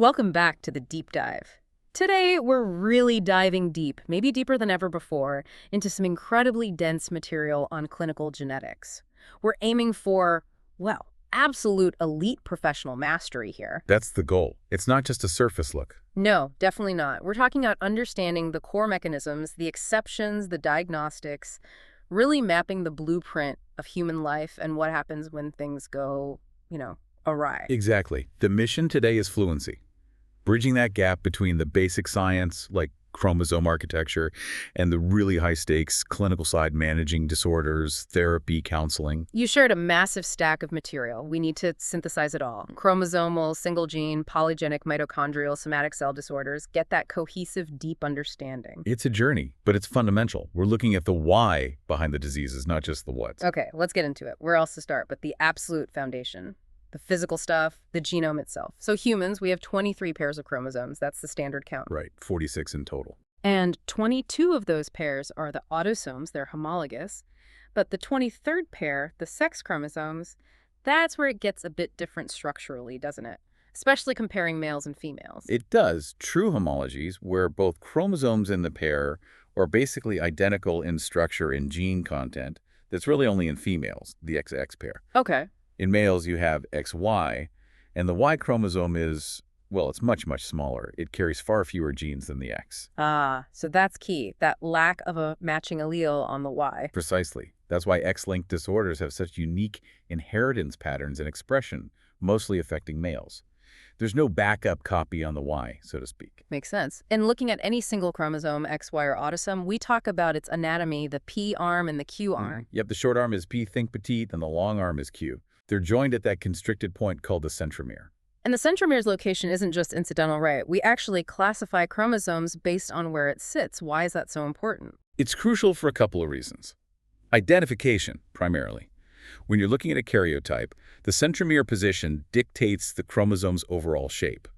Welcome back to the deep dive. Today, we're really diving deep, maybe deeper than ever before, into some incredibly dense material on clinical genetics. We're aiming for, well, absolute elite professional mastery here. That's the goal. It's not just a surface look. No, definitely not. We're talking about understanding the core mechanisms, the exceptions, the diagnostics, really mapping the blueprint of human life and what happens when things go, awry. Exactly. The mission today is fluency. Bridging that gap between the basic science, like chromosome architecture, and the really high-stakes clinical side, managing disorders, therapy, counseling. You shared a massive stack of material. We need to synthesize it all. Chromosomal, single gene, polygenic, mitochondrial, somatic cell disorders. Get that cohesive, deep understanding. It's a journey, but it's fundamental. We're looking at the why behind the diseases, not just the what. Okay, let's get into it. Where else to start but the absolute foundation? The physical stuff, the genome itself. So humans, we have 23 pairs of chromosomes. That's the standard count. Right, 46 in total. And 22 of those pairs are the autosomes. They're homologous. But the 23rd pair, the sex chromosomes, that's where it gets a bit different structurally, doesn't it? Especially comparing males and females. It does. True homologies, where both chromosomes in the pair are basically identical in structure and gene content, that's really only in females, the XX pair. Okay. In males, you have XY, and the Y chromosome is, well, it's much, much smaller. It carries far fewer genes than the X. Ah, so that's key, that lack of a matching allele on the Y. Precisely. That's why X-linked disorders have such unique inheritance patterns and expression, mostly affecting males. There's no backup copy on the Y, so to speak. Makes sense. In looking at any single chromosome, X, Y, or autosome, we talk about its anatomy, the P arm and the Q arm. Yep, the short arm is P, think petite, and the long arm is Q. They're joined at that constricted point called the centromere. And the centromere's location isn't just incidental, right? We actually classify chromosomes based on where it sits. Why is that so important? It's crucial for a couple of reasons. Identification, primarily. When you're looking at a karyotype, the centromere position dictates the chromosome's overall shape.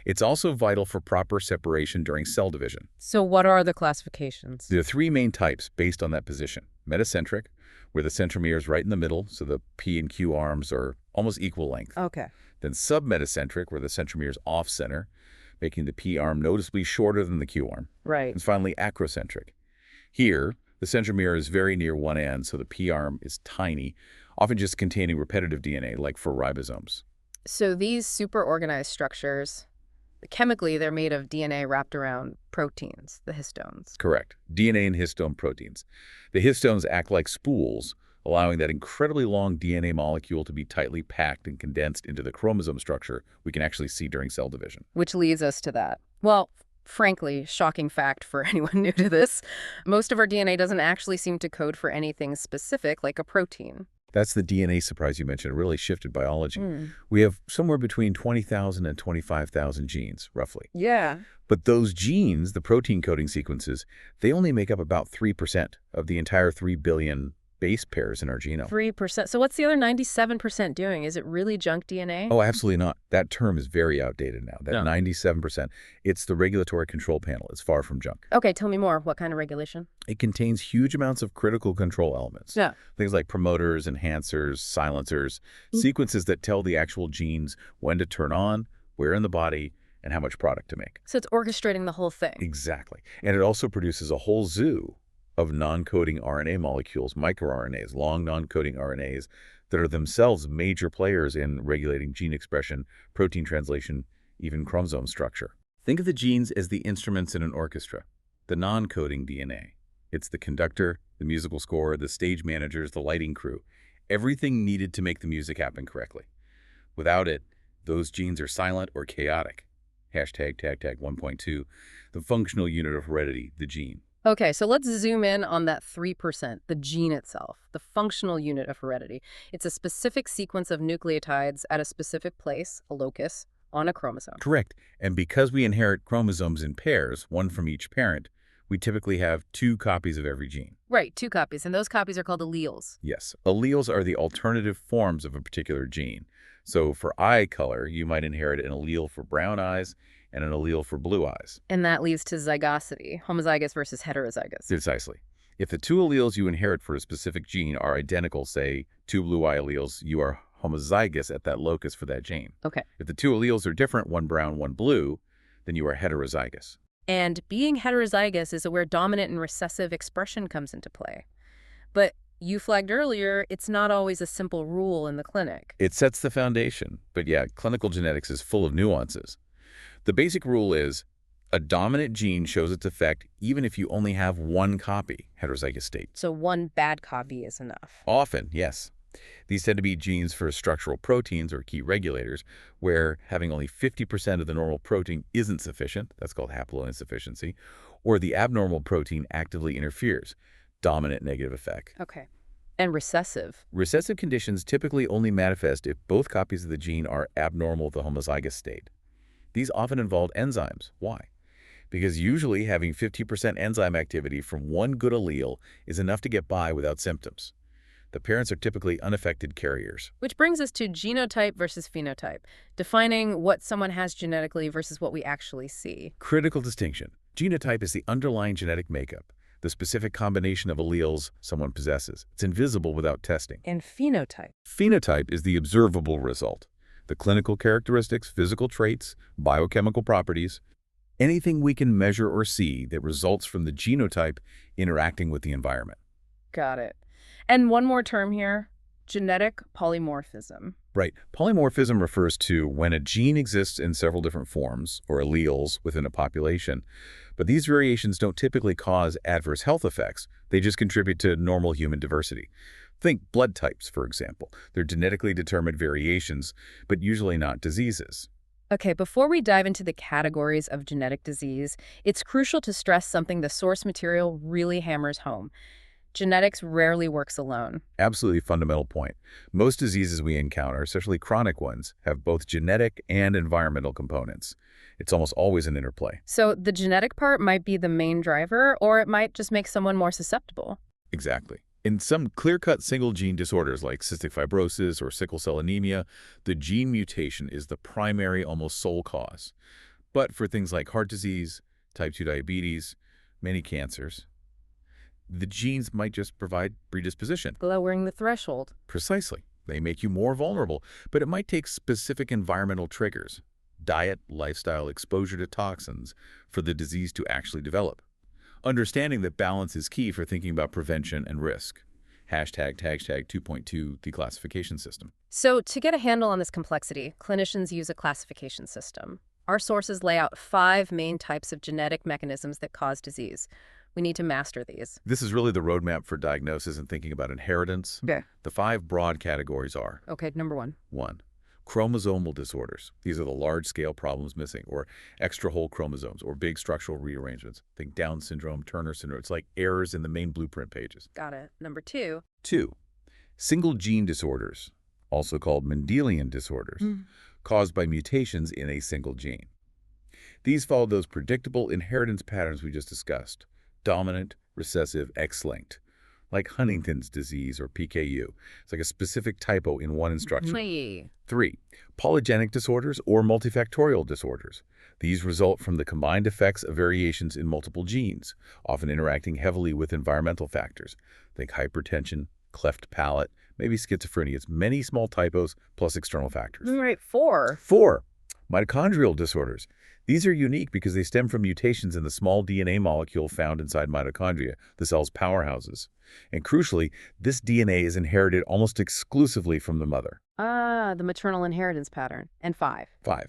It's also vital for proper separation during cell division. So what are the classifications? There are three main types based on that position. Metacentric, where the centromere is right in the middle, so the P and Q arms are almost equal length. Okay. Then submetacentric, where the centromere is off-center, making the P arm noticeably shorter than the Q arm. Right. And finally, acrocentric. Here, the centromere is very near one end, so the P arm is tiny, often just containing repetitive DNA, like for ribosomes. So these superorganized structures, chemically, they're made of DNA wrapped around proteins, the histones. Correct. DNA and histone proteins. The histones act like spools, allowing that incredibly long DNA molecule to be tightly packed and condensed into the chromosome structure we can actually see during cell division. Which leads us to that. Well, frankly, shocking fact for anyone new to this, most of our DNA doesn't actually seem to code for anything specific like a protein. That's the DNA surprise you mentioned. It really shifted biology. We have somewhere between 20,000 and 25,000 genes, roughly. Yeah. But those genes, the protein coding sequences, they only make up about 3% of the entire 3 billion base pairs in our genome. 3%. So what's the other 97% doing? Is it really junk DNA? Oh, absolutely not. That term is very outdated now. That 97%, it's the regulatory control panel. It's far from junk. Okay, tell me more. What kind of regulation? It contains huge amounts of critical control elements. Yeah. Things like promoters, enhancers, silencers, sequences that tell the actual genes when to turn on, where in the body, and how much product to make. So it's orchestrating the whole thing. Exactly. And it also produces a whole zoo of non-coding RNA molecules, microRNAs, long non-coding RNAs that are themselves major players in regulating gene expression, protein translation, even chromosome structure. Think of the genes as the instruments in an orchestra, the non-coding DNA. It's the conductor, the musical score, the stage managers, the lighting crew, everything needed to make the music happen correctly. Without it, those genes are silent or chaotic. Hashtag tag 1.2, the functional unit of heredity, the gene. Okay, so let's zoom in on that 3%, the gene itself, the functional unit of heredity. It's a specific sequence of nucleotides at a specific place, a locus, on a chromosome. Correct. And because we inherit chromosomes in pairs, one from each parent, we typically have 2 copies of every gene. Right, 2 copies, and those copies are called alleles. Yes. Alleles are the alternative forms of a particular gene. So for eye color, you might inherit an allele for brown eyes and an allele for blue eyes. And that leads to zygosity, homozygous versus heterozygous. Precisely. If the 2 alleles you inherit for a specific gene are identical, say 2 blue eye alleles, you are homozygous at that locus for that gene. Okay. If the two alleles are different, one brown, one blue, then you are heterozygous. And being heterozygous is where dominant and recessive expression comes into play. But you flagged earlier, it's not always a simple rule in the clinic. It sets the foundation, but yeah, clinical genetics is full of nuances. The basic rule is a dominant gene shows its effect even if you only have one copy, heterozygous state. So one bad copy is enough. Often, yes. These tend to be genes for structural proteins or key regulators, where having only 50% of the normal protein isn't sufficient, that's called haploinsufficiency, or the abnormal protein actively interferes, dominant negative effect. Okay. And recessive? Recessive conditions typically only manifest if both copies of the gene are abnormal of the homozygous state. These often involve enzymes. Why? Because usually having 50% enzyme activity from one good allele is enough to get by without symptoms. The parents are typically unaffected carriers. Which brings us to genotype versus phenotype, defining what someone has genetically versus what we actually see. Critical distinction. Genotype is the underlying genetic makeup, the specific combination of alleles someone possesses. It's invisible without testing. And phenotype? Phenotype is the observable result. The clinical characteristics, physical traits, biochemical properties, anything we can measure or see that results from the genotype interacting with the environment. Got it. And one more term here, genetic polymorphism. Right. Polymorphism refers to when a gene exists in several different forms or alleles within a population, but these variations don't typically cause adverse health effects. They just contribute to normal human diversity. Think blood types, for example. They're genetically determined variations, but usually not diseases. Okay, before we dive into the categories of genetic disease, it's crucial to stress something the source material really hammers home. Genetics rarely works alone. Absolutely fundamental point. Most diseases we encounter, especially chronic ones, have both genetic and environmental components. It's almost always an interplay. So the genetic part might be the main driver, or it might just make someone more susceptible. Exactly. In some clear-cut single-gene disorders like cystic fibrosis or sickle cell anemia, the gene mutation is the primary, almost sole cause. But for things like heart disease, type 2 diabetes, many cancers, the genes might just provide predisposition. Lowering the threshold. Precisely. They make you more vulnerable, but it might take specific environmental triggers, diet, lifestyle, exposure to toxins, for the disease to actually develop. Understanding that balance is key for thinking about prevention and risk. Hashtag 2.2, the classification system. So to get a handle on this complexity, clinicians use a classification system. Our sources lay out 5 main types of genetic mechanisms that cause disease. We need to master these. This is really the roadmap for diagnosis and thinking about inheritance. Okay. The 5 broad categories are: Okay, number 1. 1. Chromosomal disorders. These are the large-scale problems missing, or extra whole chromosomes, or big structural rearrangements. Think Down syndrome, Turner syndrome. It's like errors in the main blueprint pages. Got it. Number 2. 2. Single gene disorders, also called Mendelian disorders, caused by mutations in a single gene. These follow those predictable inheritance patterns we just discussed: dominant, recessive, X-linked. Like Huntington's disease or PKU. It's like a specific typo in one instruction. 3. Polygenic disorders or multifactorial disorders. These result from the combined effects of variations in multiple genes, often interacting heavily with environmental factors. Think hypertension, cleft palate, maybe schizophrenia. It's many small typos plus external factors. Right, 4. 4. Mitochondrial disorders. These are unique because they stem from mutations in the small DNA molecule found inside mitochondria, the cell's powerhouses. And crucially, this DNA is inherited almost exclusively from the mother. Ah, the maternal inheritance pattern. And 5. 5.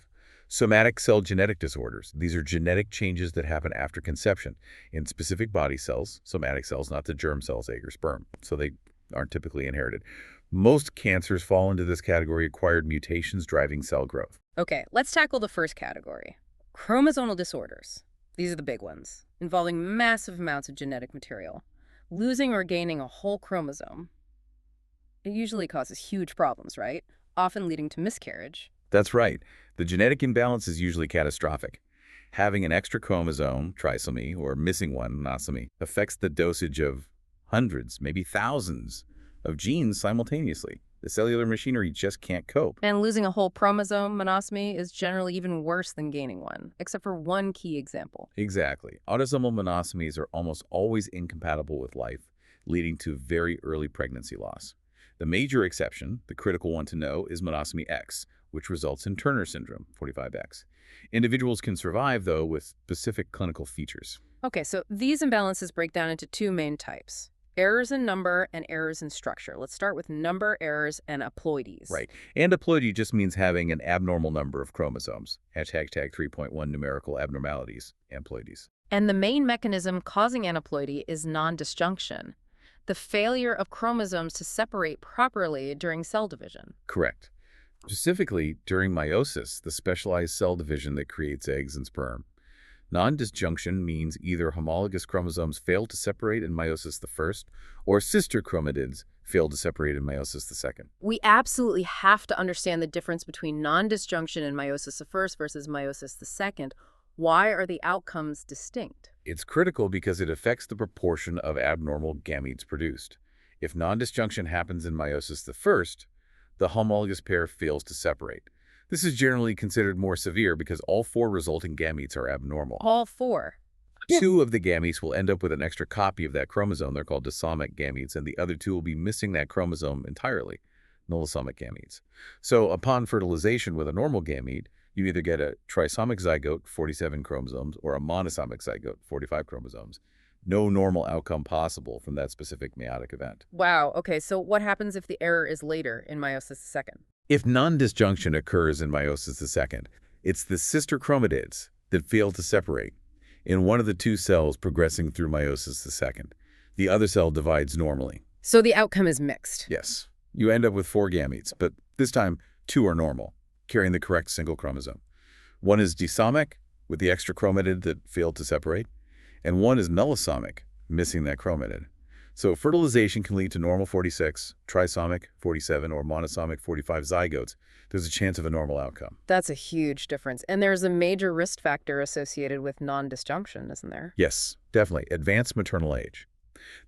Somatic cell genetic disorders. These are genetic changes that happen after conception in specific body cells, somatic cells, not the germ cells, egg or sperm, so they aren't typically inherited. Most cancers fall into this category: acquired mutations driving cell growth. Okay, let's tackle the first category. Chromosomal disorders. These are the big ones, involving massive amounts of genetic material. Losing or gaining a whole chromosome. It usually causes huge problems, right? Often leading to miscarriage. That's right. The genetic imbalance is usually catastrophic. Having an extra chromosome, trisomy, or missing one, monosomy, affects the dosage of hundreds, maybe thousands, of genes simultaneously. The cellular machinery just can't cope. And losing a whole chromosome, monosomy, is generally even worse than gaining one, except for one key example. Exactly. Autosomal monosomies are almost always incompatible with life, leading to very early pregnancy loss. The major exception, the critical one to know, is monosomy X, which results in Turner syndrome, 45X. Individuals can survive, though, with specific clinical features. Okay, so these imbalances break down into two main types: errors in number and errors in structure. Let's start with number errors and aneuploidies. Right. Aneuploidy just means having an abnormal number of chromosomes. Hashtag 3.1 numerical abnormalities, aneuploidies. And the main mechanism causing aneuploidy is non-disjunction, the failure of chromosomes to separate properly during cell division. Correct. Specifically, during meiosis, the specialized cell division that creates eggs and sperm. Non-disjunction means either homologous chromosomes fail to separate in meiosis the first, or sister chromatids fail to separate in meiosis the second. We absolutely have to understand the difference between non-disjunction in meiosis the first versus meiosis the second. Why are the outcomes distinct? It's critical because it affects the proportion of abnormal gametes produced. If non-disjunction happens in meiosis the first, the homologous pair fails to separate. This is generally considered more severe because all four resulting gametes are abnormal. All four. Two of the gametes will end up with an extra copy of that chromosome. They're called disomic gametes, and the other two will be missing that chromosome entirely, nullisomic gametes. So upon fertilization with a normal gamete, you either get a trisomic zygote, 47 chromosomes, or a monosomic zygote, 45 chromosomes. No normal outcome possible from that specific meiotic event. Wow, okay, so what happens if the error is later in meiosis the second? If non-disjunction occurs in meiosis the second, it's the sister chromatids that fail to separate in one of the two cells progressing through meiosis the second. The other cell divides normally. So the outcome is mixed. Yes. You end up with 4 gametes, but this time 2 are normal, carrying the correct single chromosome. One is disomic, with the extra chromatid that failed to separate, and one is mellisomic, missing that chromatid. So fertilization can lead to normal 46, trisomic 47, or monosomic 45 zygotes. There's a chance of a normal outcome. That's a huge difference. And there's a major risk factor associated with non-disjunction, isn't there? Yes, definitely. Advanced maternal age.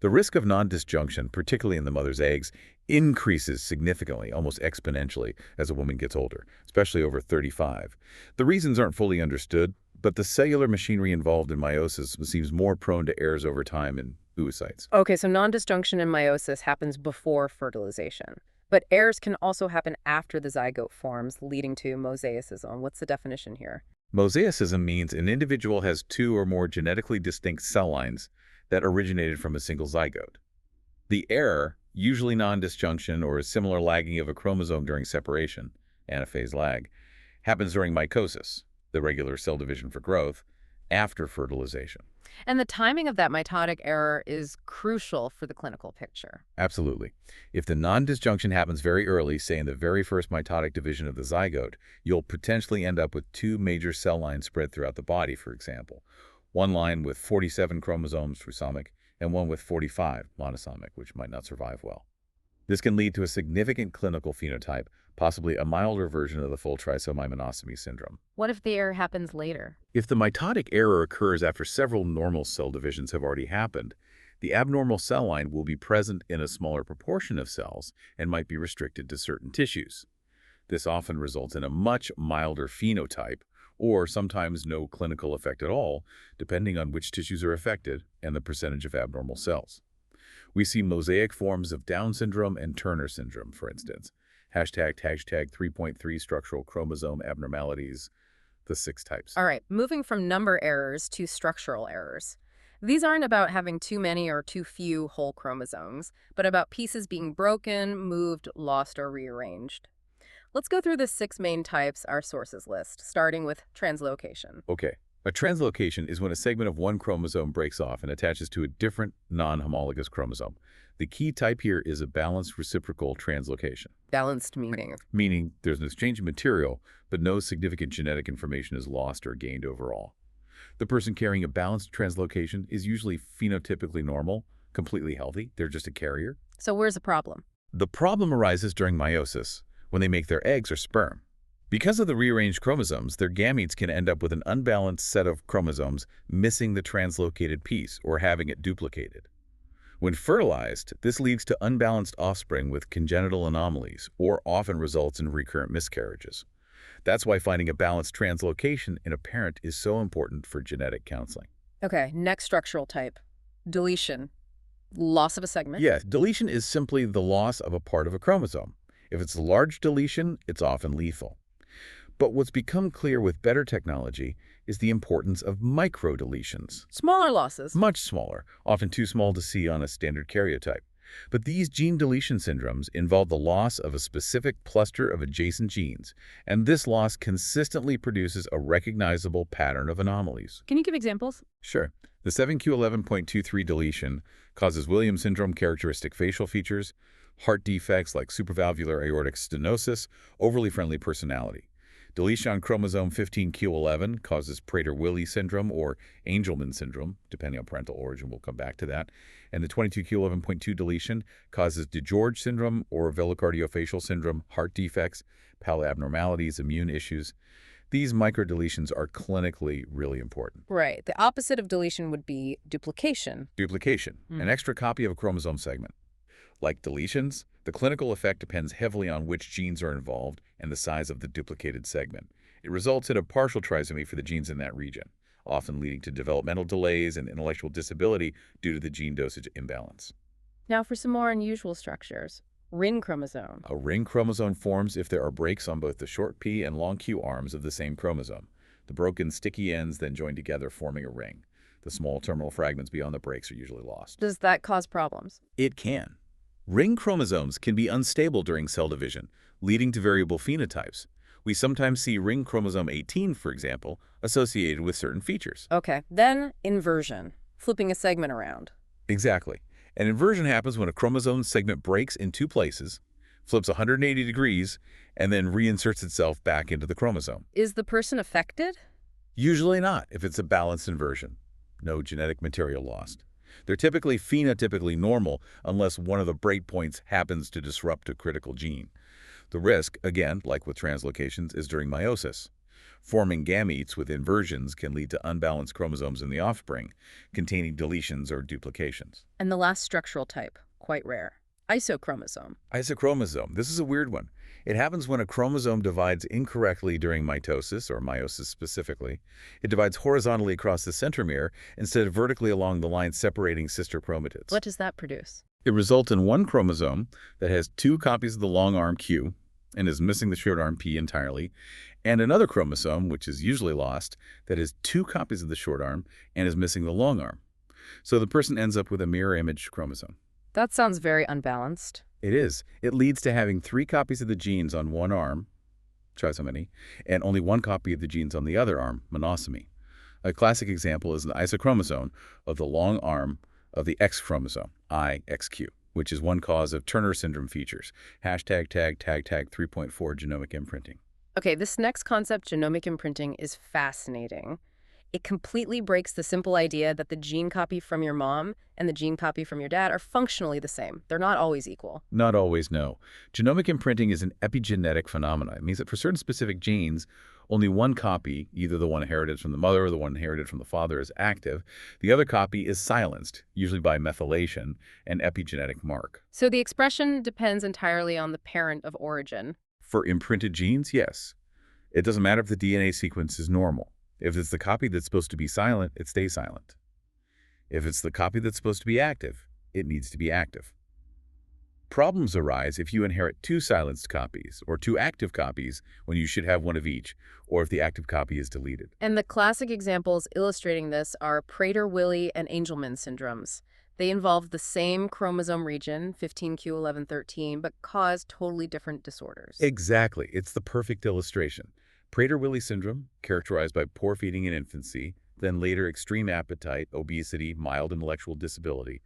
The risk of non-disjunction, particularly in the mother's eggs, increases significantly, almost exponentially, as a woman gets older, especially over 35. The reasons aren't fully understood, but the cellular machinery involved in meiosis seems more prone to errors over time in oocytes. Okay, so non-disjunction in meiosis happens before fertilization. But errors can also happen after the zygote forms, leading to mosaicism. What's the definition here? Mosaicism means an individual has 2 or more genetically distinct cell lines that originated from a single zygote. The error, usually non-disjunction or a similar lagging of a chromosome during separation, anaphase lag, happens during mitosis, the regular cell division for growth, after fertilization. And the timing of that mitotic error is crucial for the clinical picture. Absolutely. If the non-disjunction happens very early, say in the very first mitotic division of the zygote, you'll potentially end up with 2 major cell lines spread throughout the body, for example. One line with 47 chromosomes, trisomic, and one with 45, monosomic, which might not survive well. This can lead to a significant clinical phenotype, possibly a milder version of the full trisomy monosomy syndrome. What if the error happens later? If the mitotic error occurs after several normal cell divisions have already happened, the abnormal cell line will be present in a smaller proportion of cells and might be restricted to certain tissues. This often results in a much milder phenotype, or sometimes no clinical effect at all, depending on which tissues are affected and the percentage of abnormal cells. We see mosaic forms of Down syndrome and Turner syndrome, for instance. Hashtag 3.3 structural chromosome abnormalities, the 6 types. All right, moving from number errors to structural errors. These aren't about having too many or too few whole chromosomes, but about pieces being broken, moved, lost, or rearranged. Let's go through the 6 main types our sources list, starting with translocation. Okay. A translocation is when a segment of one chromosome breaks off and attaches to a different non-homologous chromosome. The key type here is a balanced reciprocal translocation. Balanced meaning? Meaning there's an exchange of material, but no significant genetic information is lost or gained overall. The person carrying a balanced translocation is usually phenotypically normal, completely healthy. They're just a carrier. So where's the problem? The problem arises during meiosis, when they make their eggs or sperm. Because of the rearranged chromosomes, their gametes can end up with an unbalanced set of chromosomes missing the translocated piece or having it duplicated. When fertilized, this leads to unbalanced offspring with congenital anomalies or often results in recurrent miscarriages. That's why finding a balanced translocation in a parent is so important for genetic counseling. Okay, next structural type, deletion. Loss of a segment? Yes, deletion is simply the loss of a part of a chromosome. If it's a large deletion, it's often lethal. But what's become clear with better technology is the importance of microdeletions. Smaller losses. Much smaller, often too small to see on a standard karyotype. But these gene deletion syndromes involve the loss of a specific cluster of adjacent genes, and this loss consistently produces a recognizable pattern of anomalies. Can you give examples? Sure. The 7q11.23 deletion causes Williams syndrome characteristic facial features, heart defects like supravalvular aortic stenosis, overly friendly personality. Deletion on chromosome 15q11 causes Prader-Willi syndrome or Angelman syndrome, depending on parental origin. We'll come back to that. And the 22q11.2 deletion causes DeGeorge syndrome or velocardiofacial syndrome, heart defects, palate abnormalities, immune issues. These microdeletions are clinically really important. Right. The opposite of deletion would be duplication. Duplication, an extra copy of a chromosome segment. Like deletions, the clinical effect depends heavily on which genes are involved and the size of the duplicated segment. It results in a partial trisomy for the genes in that region, often leading to developmental delays and intellectual disability due to the gene dosage imbalance. Now for some more unusual structures. Ring chromosome. A ring chromosome forms if there are breaks on both the short p and long q arms of the same chromosome. The broken sticky ends then join together, forming a ring. The small terminal fragments beyond the breaks are usually lost. Does that cause problems? It can. Ring chromosomes can be unstable during cell division, leading to variable phenotypes. We sometimes see ring chromosome 18, for example, associated with certain features. Okay. Then inversion. Flipping a segment around. Exactly. An inversion happens when a chromosome segment breaks in two places, flips 180 degrees, and then reinserts itself back into the chromosome. Is the person affected? Usually not, if it's a balanced inversion. No genetic material lost. They're typically phenotypically normal unless one of the breakpoints happens to disrupt a critical gene. The risk, again, like with translocations, is during meiosis. Forming gametes with inversions can lead to unbalanced chromosomes in the offspring, containing deletions or duplications. And the last structural type, quite rare. Isochromosome. Isochromosome. This is a weird one. It happens when a chromosome divides incorrectly during mitosis, or meiosis specifically. It divides horizontally across the centromere instead of vertically along the line separating sister chromatids. What does that produce? It results in one chromosome that has two copies of the long arm Q and is missing the short arm P entirely, and another chromosome, which is usually lost, that has two copies of the short arm and is missing the long arm. So the person ends up with a mirror image chromosome. That sounds very unbalanced. It is. It leads to having three copies of the genes on one arm, trisomy, and only one copy of the genes on the other arm, monosomy. A classic example is the isochromosome of the long arm of the X chromosome, IXQ, which is one cause of Turner syndrome features. Hashtag tag 3.4 genomic imprinting. Okay, this next concept, genomic imprinting, is fascinating. It completely breaks the simple idea that the gene copy from your mom and the gene copy from your dad are functionally the same. They're not always equal. Not always, no. Genomic imprinting is an epigenetic phenomenon. It means that for certain specific genes, only one copy, either the one inherited from the mother or the one inherited from the father, is active. The other copy is silenced, usually by methylation, an epigenetic mark. So the expression depends entirely on the parent of origin. For imprinted genes, yes. It doesn't matter if the DNA sequence is normal. If it's the copy that's supposed to be silent, it stays silent. If it's the copy that's supposed to be active, it needs to be active. Problems arise if you inherit two silenced copies or two active copies when you should have one of each, or if the active copy is deleted. And the classic examples illustrating this are Prader-Willi and Angelman syndromes. They involve the same chromosome region, 15q11.13, but cause totally different disorders. Exactly. It's the perfect illustration. Prader-Willi syndrome, characterized by poor feeding in infancy, then later extreme appetite, obesity, mild intellectual disability,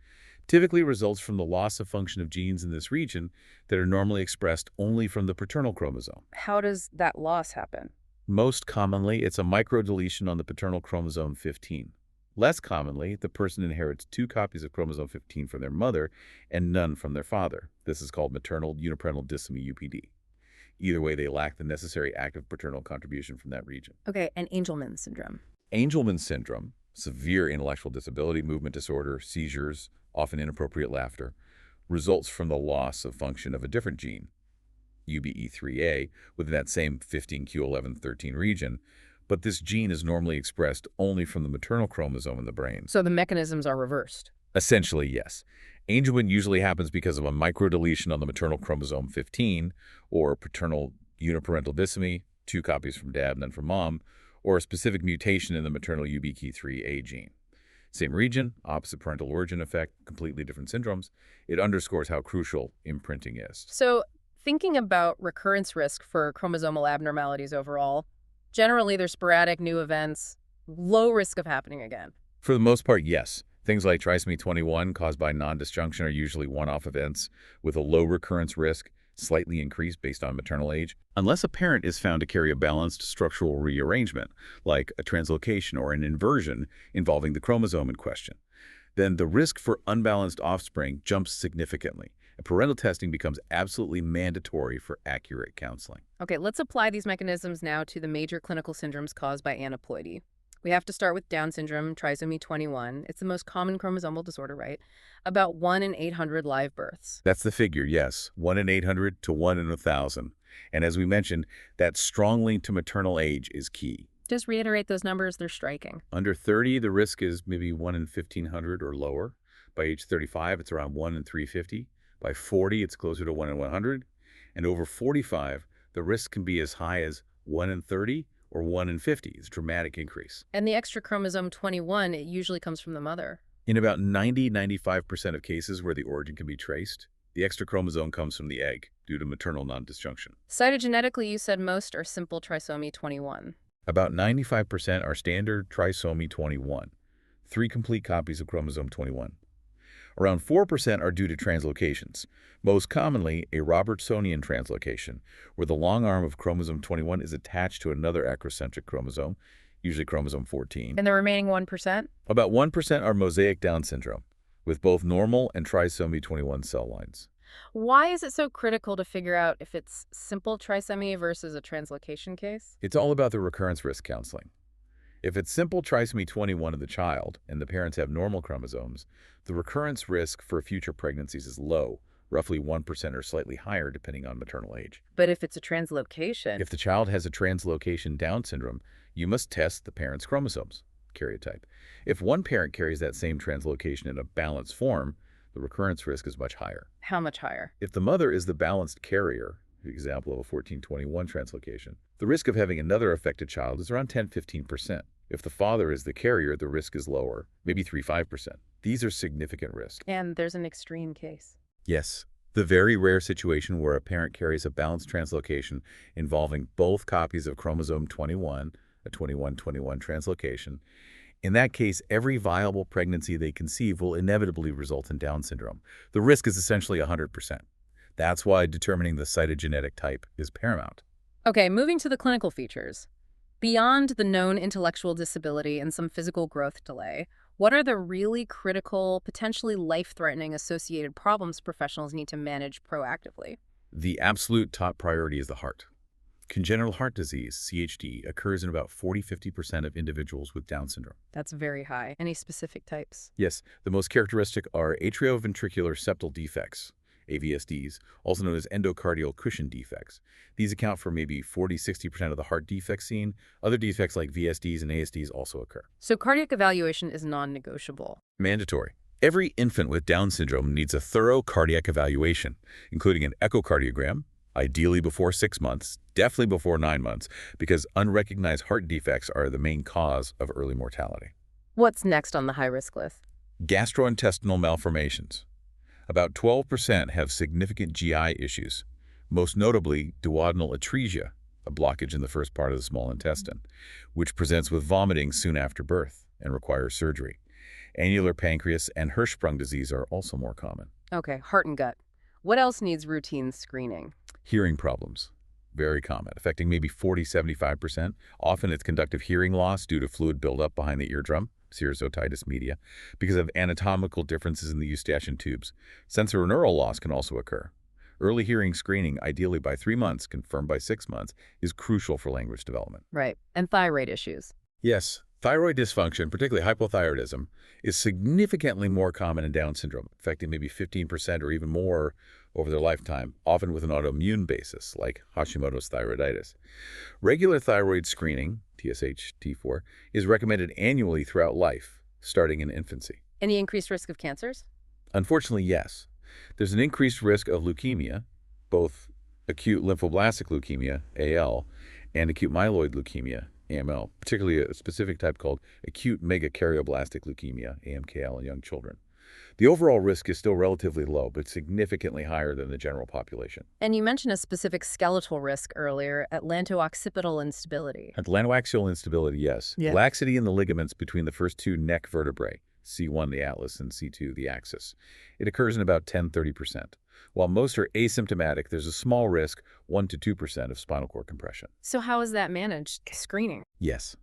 typically results from the loss of function of genes in this region that are normally expressed only from the paternal chromosome. How does that loss happen? Most commonly, it's a microdeletion on the paternal chromosome 15. Less commonly, the person inherits two copies of chromosome 15 from their mother and none from their father. This is called maternal uniparental disomy, UPD. Either way, they lack the necessary active paternal contribution from that region. Okay, and Angelman syndrome. Angelman syndrome, severe intellectual disability, movement disorder, seizures, often inappropriate laughter, results from the loss of function of a different gene, UBE3A, within that same 15q11.13 region, but this gene is normally expressed only from the maternal chromosome in the brain. So the mechanisms are reversed. Essentially, yes. Angelman usually happens because of a microdeletion on the maternal chromosome 15, or paternal uniparental disomy, 2 copies from dad and then from mom, or a specific mutation in the maternal UBE3A gene. Same region, opposite parental origin effect, completely different syndromes. It underscores how crucial imprinting is. So, thinking about recurrence risk for chromosomal abnormalities overall, generally they're sporadic new events, low risk of happening again. For the most part, yes. Things like trisomy 21 caused by non-disjunction are usually one-off events with a low recurrence risk, slightly increased based on maternal age, unless a parent is found to carry a balanced structural rearrangement, like a translocation or an inversion involving the chromosome in question. Then the risk for unbalanced offspring jumps significantly, and parental testing becomes absolutely mandatory for accurate counseling. Okay, let's apply these mechanisms now to the major clinical syndromes caused by aneuploidy. We have to start with Down syndrome, trisomy 21. It's the most common chromosomal disorder, right? About 1 in 800 live births. That's the figure, yes. 1 in 800 to 1 in 1,000. And as we mentioned, that strong link to maternal age is key. Just reiterate those numbers, they're striking. Under 30, the risk is maybe 1 in 1,500 or lower. By age 35, it's around 1 in 350. By 40, it's closer to 1 in 100. And over 45, the risk can be as high as 1 in 30 or 1 in 50. It's a dramatic increase. And the extra chromosome 21, it usually comes from the mother. In about 90–95% of cases where the origin can be traced, the extra chromosome comes from the egg due to maternal non-disjunction. Cytogenetically, you said most are simple trisomy 21. About 95% are standard trisomy 21, 3 complete copies of chromosome 21. Around 4% are due to translocations, most commonly a Robertsonian translocation, where the long arm of chromosome 21 is attached to another acrocentric chromosome, usually chromosome 14. And the remaining 1%? About 1% are mosaic Down syndrome, with both normal and trisomy 21 cell lines. Why is it so critical to figure out if it's simple trisomy versus a translocation case? It's all about the recurrence risk counseling. If it's simple trisomy 21 of the child and the parents have normal chromosomes, the recurrence risk for future pregnancies is low, roughly 1% or slightly higher depending on maternal age. But if it's a translocation... If the child has a translocation Down syndrome, you must test the parent's chromosomes, karyotype. If one parent carries that same translocation in a balanced form, the recurrence risk is much higher. How much higher? If the mother is the balanced carrier, the example of a 1421 translocation, the risk of having another affected child is around 10–15%. If the father is the carrier, the risk is lower, maybe 3–5%. These are significant risks. And there's an extreme case. Yes, the very rare situation where a parent carries a balanced translocation involving both copies of chromosome 21, a 21-21 translocation. In that case, every viable pregnancy they conceive will inevitably result in Down syndrome. The risk is essentially 100%. That's why determining the cytogenetic type is paramount. Okay, moving to the clinical features. Beyond the known intellectual disability and some physical growth delay, what are the really critical, potentially life-threatening associated problems professionals need to manage proactively? The absolute top priority is the heart. Congenital heart disease, CHD, occurs in about 40–50% of individuals with Down syndrome. That's very high. Any specific types? Yes, the most characteristic are atrioventricular septal defects, AVSDs, also known as endocardial cushion defects. These account for maybe 40–60% of the heart defects seen. Other defects like VSDs and ASDs also occur. So cardiac evaluation is non-negotiable. Mandatory. Every infant with Down syndrome needs a thorough cardiac evaluation, including an echocardiogram, ideally before 6 months, definitely before 9 months, because unrecognized heart defects are the main cause of early mortality. What's next on the high-risk list? Gastrointestinal malformations. About 12% have significant GI issues, most notably duodenal atresia, a blockage in the first part of the small intestine, which presents with vomiting soon after birth and requires surgery. Annular pancreas and Hirschsprung disease are also more common. Okay, heart and gut. What else needs routine screening? Hearing problems, very common, affecting maybe 40–75%. Often it's conductive hearing loss due to fluid buildup behind the eardrum, serous otitis media, because of anatomical differences in the eustachian tubes. Sensorineural loss can also occur. Early hearing screening, ideally by 3 months, confirmed by 6 months, is crucial for language development. Right, and thyroid issues. Yes, thyroid dysfunction, particularly hypothyroidism, is significantly more common in Down syndrome, affecting maybe 15% or even more over their lifetime, often with an autoimmune basis, like Hashimoto's thyroiditis. Regular thyroid screening, TSH, T4, is recommended annually throughout life, starting in infancy. Any increased risk of cancers? Unfortunately, yes. There's an increased risk of leukemia, both acute lymphoblastic leukemia, AL, and acute myeloid leukemia, AML, particularly a specific type called acute megakaryocytic leukemia, AMKL, in young children. The overall risk is still relatively low, but significantly higher than the general population. And you mentioned a specific skeletal risk earlier, atlanto-occipital instability. Atlantoaxial instability, yes. Yeah. Laxity in the ligaments between the first two neck vertebrae, C1 the atlas and C2 the axis. It occurs in about 10–30%. While most are asymptomatic, there's a small risk, 1–2% of spinal cord compression. So how is that managed? Screening. Yes.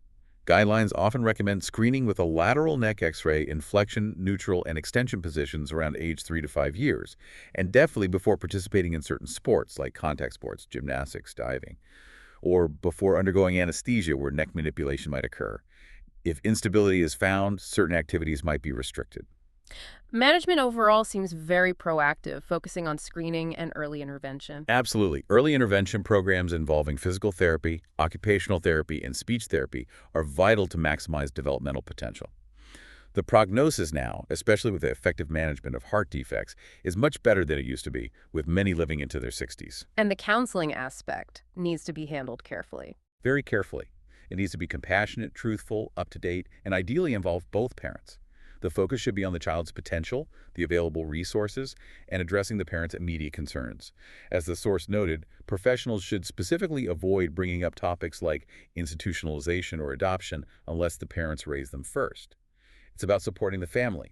Guidelines often recommend screening with a lateral neck X-ray in flexion, neutral, and extension positions around age 3 to 5 years, and definitely before participating in certain sports like contact sports, gymnastics, diving, or before undergoing anesthesia where neck manipulation might occur. If instability is found, certain activities might be restricted. Management overall seems very proactive, focusing on screening and early intervention. Absolutely. Early intervention programs involving physical therapy, occupational therapy, and speech therapy are vital to maximize developmental potential. The prognosis now, especially with the effective management of heart defects, is much better than it used to be, with many living into their 60s. And the counseling aspect needs to be handled carefully. Very carefully. It needs to be compassionate, truthful, up-to-date, and ideally involve both parents. The focus should be on the child's potential, the available resources, and addressing the parent's immediate concerns. As the source noted, professionals should specifically avoid bringing up topics like institutionalization or adoption unless the parents raise them first. It's about supporting the family.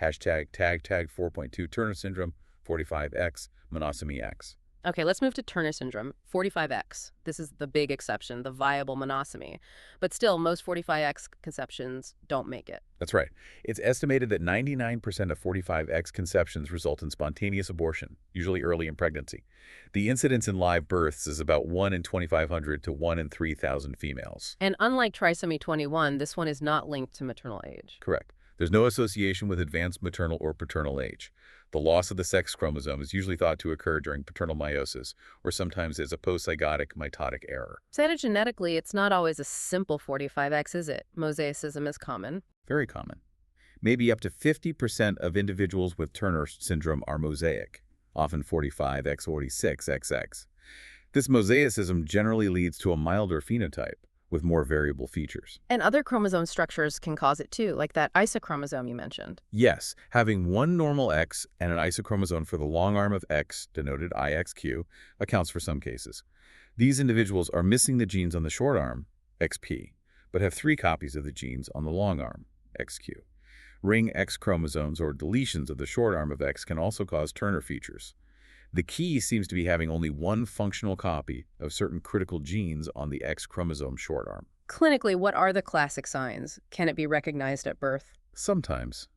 Hashtag tag 4.2 Turner syndrome, 45X, monosomy X. Okay, let's move to Turner syndrome, 45X. This is the big exception, the viable monosomy. But still, most 45X conceptions don't make it. That's right. It's estimated that 99% of 45X conceptions result in spontaneous abortion, usually early in pregnancy. The incidence in live births is about 1 in 2,500 to 1 in 3,000 females. And unlike trisomy 21, this one is not linked to maternal age. Correct. There's no association with advanced maternal or paternal age. The loss of the sex chromosome is usually thought to occur during paternal meiosis, or sometimes as a postzygotic mitotic error. Cytogenetically, it's not always a simple 45X, is it? Mosaicism is common. Very common. Maybe up to 50% of individuals with Turner syndrome are mosaic, often 45X, 46XX. This mosaicism generally leads to a milder phenotype with more variable features. And other chromosome structures can cause it too, like that isochromosome you mentioned. Yes, having one normal X and an isochromosome for the long arm of X, denoted IXQ, accounts for some cases. These individuals are missing the genes on the short arm, XP, but have 3 copies of the genes on the long arm, XQ. Ring X chromosomes or deletions of the short arm of X can also cause Turner features. The key seems to be having only one functional copy of certain critical genes on the X chromosome short arm. Clinically, what are the classic signs? Can it be recognized at birth? Sometimes.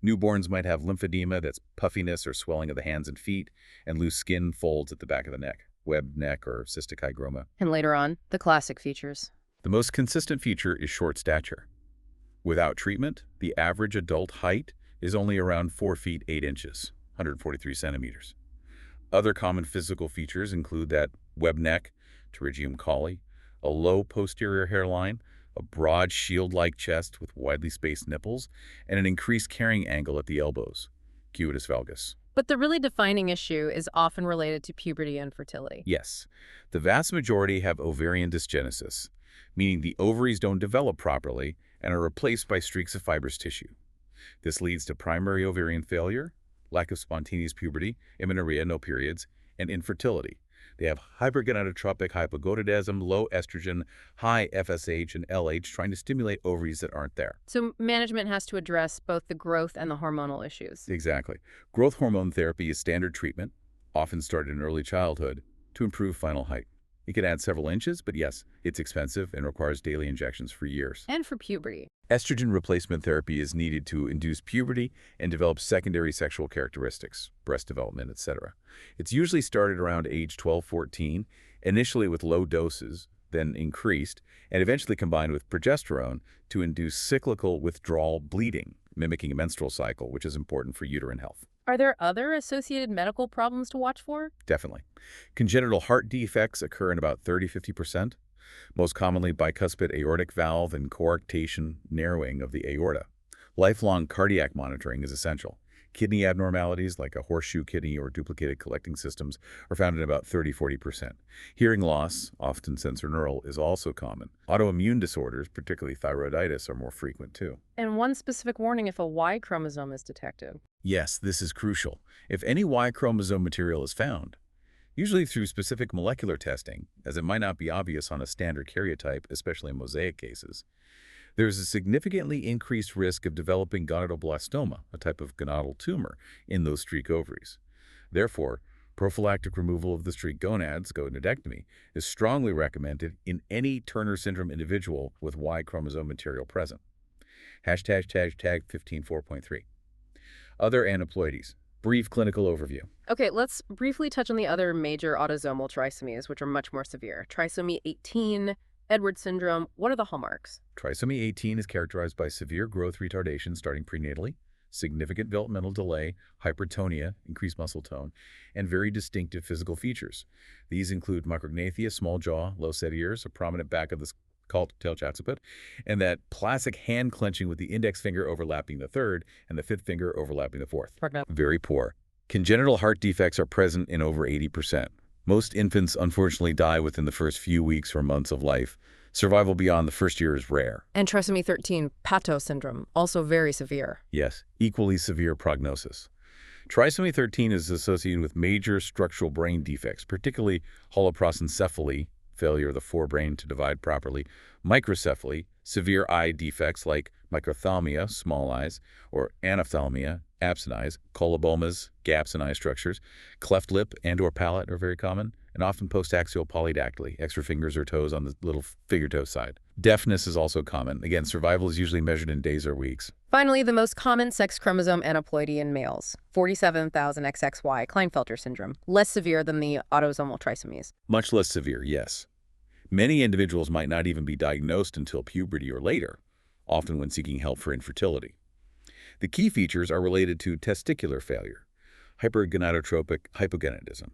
Newborns might have lymphedema, that's puffiness or swelling of the hands and feet, and loose skin folds at the back of the neck, webbed neck or cystic hygroma. And later on, the classic features. The most consistent feature is short stature. Without treatment, the average adult height is only around 4 feet 8 inches, 143 centimeters. Other common physical features include that web neck, pterygium colli, a low posterior hairline, a broad shield-like chest with widely spaced nipples, and an increased carrying angle at the elbows, cubitus valgus. But the really defining issue is often related to puberty and fertility. Yes, the vast majority have ovarian dysgenesis, meaning the ovaries don't develop properly and are replaced by streaks of fibrous tissue. This leads to primary ovarian failure, lack of spontaneous puberty, amenorrhea, no periods, and infertility. They have hypergonadotropic hypogonadism, low estrogen, high FSH and LH, trying to stimulate ovaries that aren't there. So management has to address both the growth and the hormonal issues. Exactly. Growth hormone therapy is standard treatment, often started in early childhood, to improve final height. It can add several inches, but yes, it's expensive and requires daily injections for years. And for puberty. Estrogen replacement therapy is needed to induce puberty and develop secondary sexual characteristics, breast development, etc. It's usually started around age 12–14, initially with low doses, then increased, and eventually combined with progesterone to induce cyclical withdrawal bleeding, mimicking a menstrual cycle, which is important for uterine health. Are there other associated medical problems to watch for? Definitely. Congenital heart defects occur in about 30–50%, most commonly bicuspid aortic valve and coarctation narrowing of the aorta. Lifelong cardiac monitoring is essential. Kidney abnormalities like a horseshoe kidney or duplicated collecting systems are found in about 30–40%. Hearing loss, often sensorineural, is also common. Autoimmune disorders, particularly thyroiditis, are more frequent too. And one specific warning if a Y chromosome is detected. Yes, this is crucial. If any Y chromosome material is found, usually through specific molecular testing, as it might not be obvious on a standard karyotype, especially in mosaic cases, there is a significantly increased risk of developing gonadoblastoma, a type of gonadal tumor, in those streak ovaries. Therefore, prophylactic removal of the streak gonads, gonadectomy, is strongly recommended in any Turner syndrome individual with Y chromosome material present. #15.4.3. Other aneuploidies. Brief clinical overview. Okay, let's briefly touch on the other major autosomal trisomies, which are much more severe. Trisomy 18, Edwards syndrome. What are the hallmarks? Trisomy 18 is characterized by severe growth retardation starting prenatally, significant developmental delay, hypertonia, increased muscle tone, and very distinctive physical features. These include micrognathia, small jaw, low set ears, a prominent back of the called tail occiput, and that classic hand clenching with the index finger overlapping the third and the fifth finger overlapping the fourth. Very poor. Congenital heart defects are present in over 80%. Most infants unfortunately die within the first few weeks or months of life. Survival beyond the first year is rare. And trisomy 13, Pato syndrome, also very severe. Yes, equally severe prognosis. Trisomy 13 is associated with major structural brain defects, particularly holoprosencephaly, failure of the forebrain to divide properly, microcephaly, severe eye defects like microphthalmia, small eyes, or anophthalmia, absent eyes, colobomas, gaps in eye structures, cleft lip and/or palate are very common, and often postaxial polydactyly, extra fingers or toes on the little finger toe side. Deafness is also common. Again, survival is usually measured in days or weeks. Finally, the most common sex chromosome aneuploidy in males, 47,000XXY, Klinefelter syndrome, less severe than the autosomal trisomies. Much less severe, yes. Many individuals might not even be diagnosed until puberty or later, often when seeking help for infertility. The key features are related to testicular failure, hypergonadotropic hypogonadism.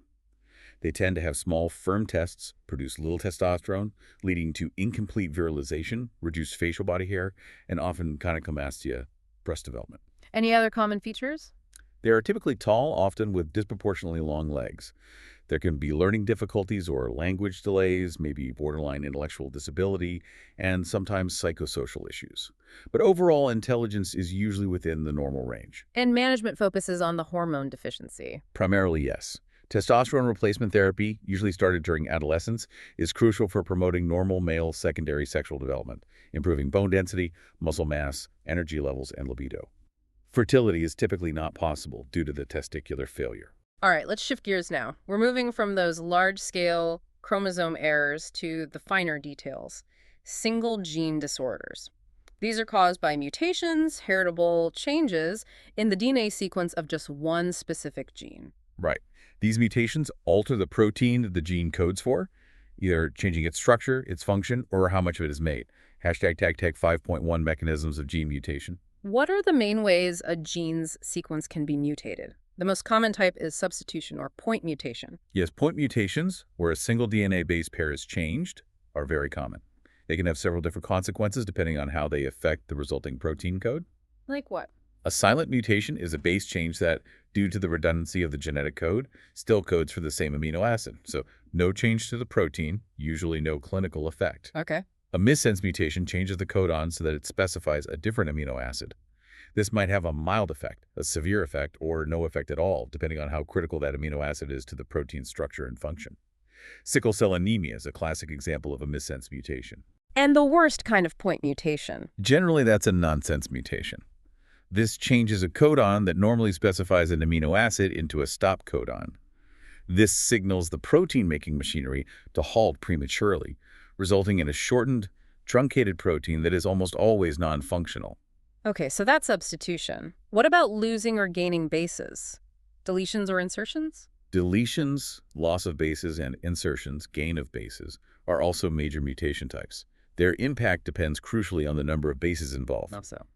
They tend to have small, firm tests, produce little testosterone, leading to incomplete virilization, reduced facial body hair, and often gynecomastia, breast development. Any other common features? They are typically tall, often with disproportionately long legs. There can be learning difficulties or language delays, maybe borderline intellectual disability, and sometimes psychosocial issues. But overall, intelligence is usually within the normal range. And management focuses on the hormone deficiency. Primarily, yes. Testosterone replacement therapy, usually started during adolescence, is crucial for promoting normal male secondary sexual development, improving bone density, muscle mass, energy levels, and libido. Fertility is typically not possible due to the testicular failure. All right, let's shift gears now. We're moving from those large-scale chromosome errors to the finer details. Single gene disorders. These are caused by mutations, heritable changes in the DNA sequence of just one specific gene. Right. These mutations alter the protein the gene codes for, either changing its structure, its function, or how much of it is made. #tag 5.1 mechanisms of gene mutation. What are the main ways a gene's sequence can be mutated? The most common type is substitution or point mutation. Yes, point mutations, where a single DNA base pair is changed, are very common. They can have several different consequences depending on how they affect the resulting protein code. Like what? A silent mutation is a base change that, due to the redundancy of the genetic code, still codes for the same amino acid. So no change to the protein, usually no clinical effect. Okay. A missense mutation changes the codon so that it specifies a different amino acid. This might have a mild effect, a severe effect, or no effect at all, depending on how critical that amino acid is to the protein's structure and function. Sickle cell anemia is a classic example of a missense mutation. And the worst kind of point mutation. Generally, that's a nonsense mutation. This changes a codon that normally specifies an amino acid into a stop codon. This signals the protein-making machinery to halt prematurely, resulting in a shortened, truncated protein that is almost always non-functional. Okay, so that's substitution. What about losing or gaining bases? Deletions or insertions? Deletions, loss of bases, and insertions, gain of bases, are also major mutation types. Their impact depends crucially on the number of bases involved. How so?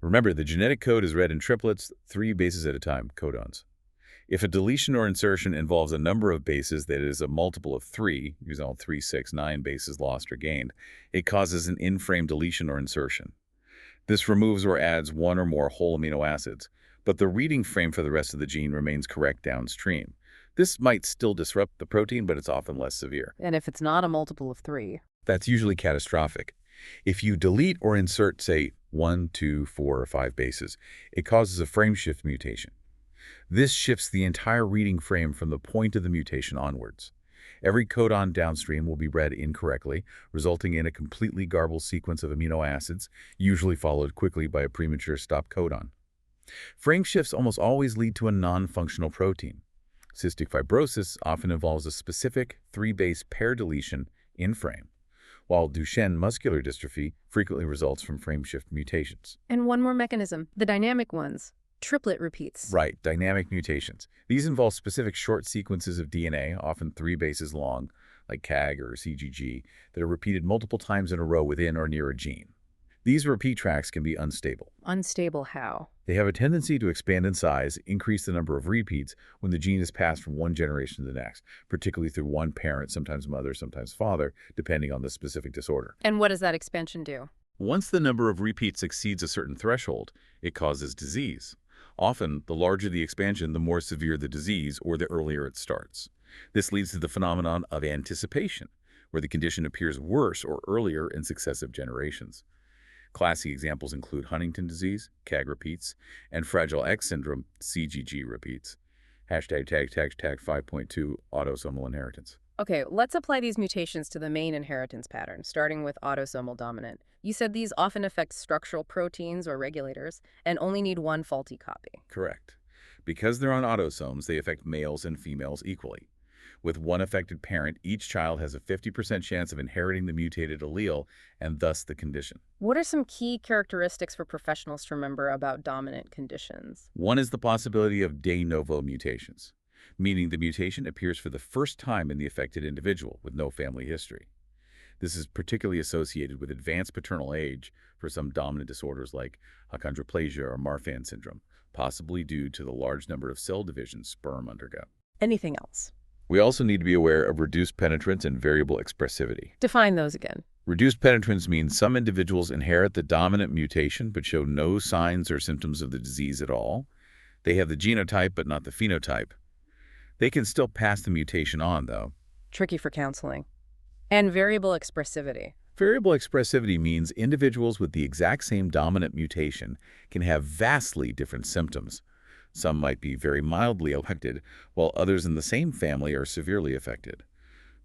Remember, the genetic code is read in triplets, 3 bases at a time, codons. If a deletion or insertion involves a number of bases that is a multiple of 3, using 3, 6, 9 bases lost or gained, it causes an in-frame deletion or insertion. This removes or adds one or more whole amino acids, but the reading frame for the rest of the gene remains correct downstream. This might still disrupt the protein, but it's often less severe. And if it's not a multiple of 3? That's usually catastrophic. If you delete or insert, say, 1, 2, 4, or 5 bases, it causes a frame shift mutation. This shifts the entire reading frame from the point of the mutation onwards. Every codon downstream will be read incorrectly, resulting in a completely garbled sequence of amino acids, usually followed quickly by a premature stop codon. Frame shifts almost always lead to a non-functional protein. Cystic fibrosis often involves a specific 3-base pair deletion in frame, while Duchenne muscular dystrophy frequently results from frame shift mutations. And one more mechanism, the dynamic ones. Triplet repeats. Right, dynamic mutations. These involve specific short sequences of DNA, often 3 bases long, like CAG or CGG, that are repeated multiple times in a row within or near a gene. These repeat tracks can be unstable. Unstable how? They have a tendency to expand in size, increase the number of repeats when the gene is passed from one generation to the next, particularly through one parent, sometimes mother, sometimes father, depending on the specific disorder. And what does that expansion do? Once the number of repeats exceeds a certain threshold, it causes disease. Often, the larger the expansion, the more severe the disease, or the earlier it starts. This leads to the phenomenon of anticipation, where the condition appears worse or earlier in successive generations. Classic examples include Huntington disease, CAG repeats, and Fragile X syndrome, CGG repeats. Hashtag 5.2 autosomal inheritance. Okay, let's apply these mutations to the main inheritance pattern, starting with autosomal dominant. You said these often affect structural proteins or regulators and only need one faulty copy. Correct. Because they're on autosomes, they affect males and females equally. With one affected parent, each child has a 50% chance of inheriting the mutated allele and thus the condition. What are some key characteristics for professionals to remember about dominant conditions? One is the possibility of de novo mutations, meaning the mutation appears for the first time in the affected individual with no family history. This is particularly associated with advanced paternal age for some dominant disorders like achondroplasia or Marfan syndrome, possibly due to the large number of cell divisions sperm undergo. Anything else? We also need to be aware of reduced penetrance and variable expressivity. Define those again. Reduced penetrance means some individuals inherit the dominant mutation but show no signs or symptoms of the disease at all. They have the genotype but not the phenotype. They can still pass the mutation on, though. Tricky for counseling. And variable expressivity. Variable expressivity means individuals with the exact same dominant mutation can have vastly different symptoms. Some might be very mildly affected, while others in the same family are severely affected.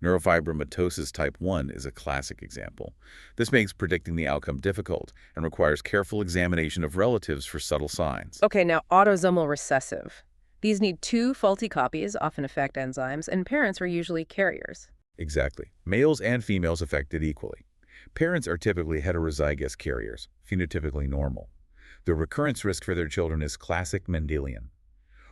Neurofibromatosis type 1 is a classic example. This makes predicting the outcome difficult and requires careful examination of relatives for subtle signs. Okay, now autosomal recessive. These need 2 faulty copies, often affect enzymes, and parents are usually carriers. Exactly. Males and females affected equally. Parents are typically heterozygous carriers, phenotypically normal. The recurrence risk for their children is classic Mendelian.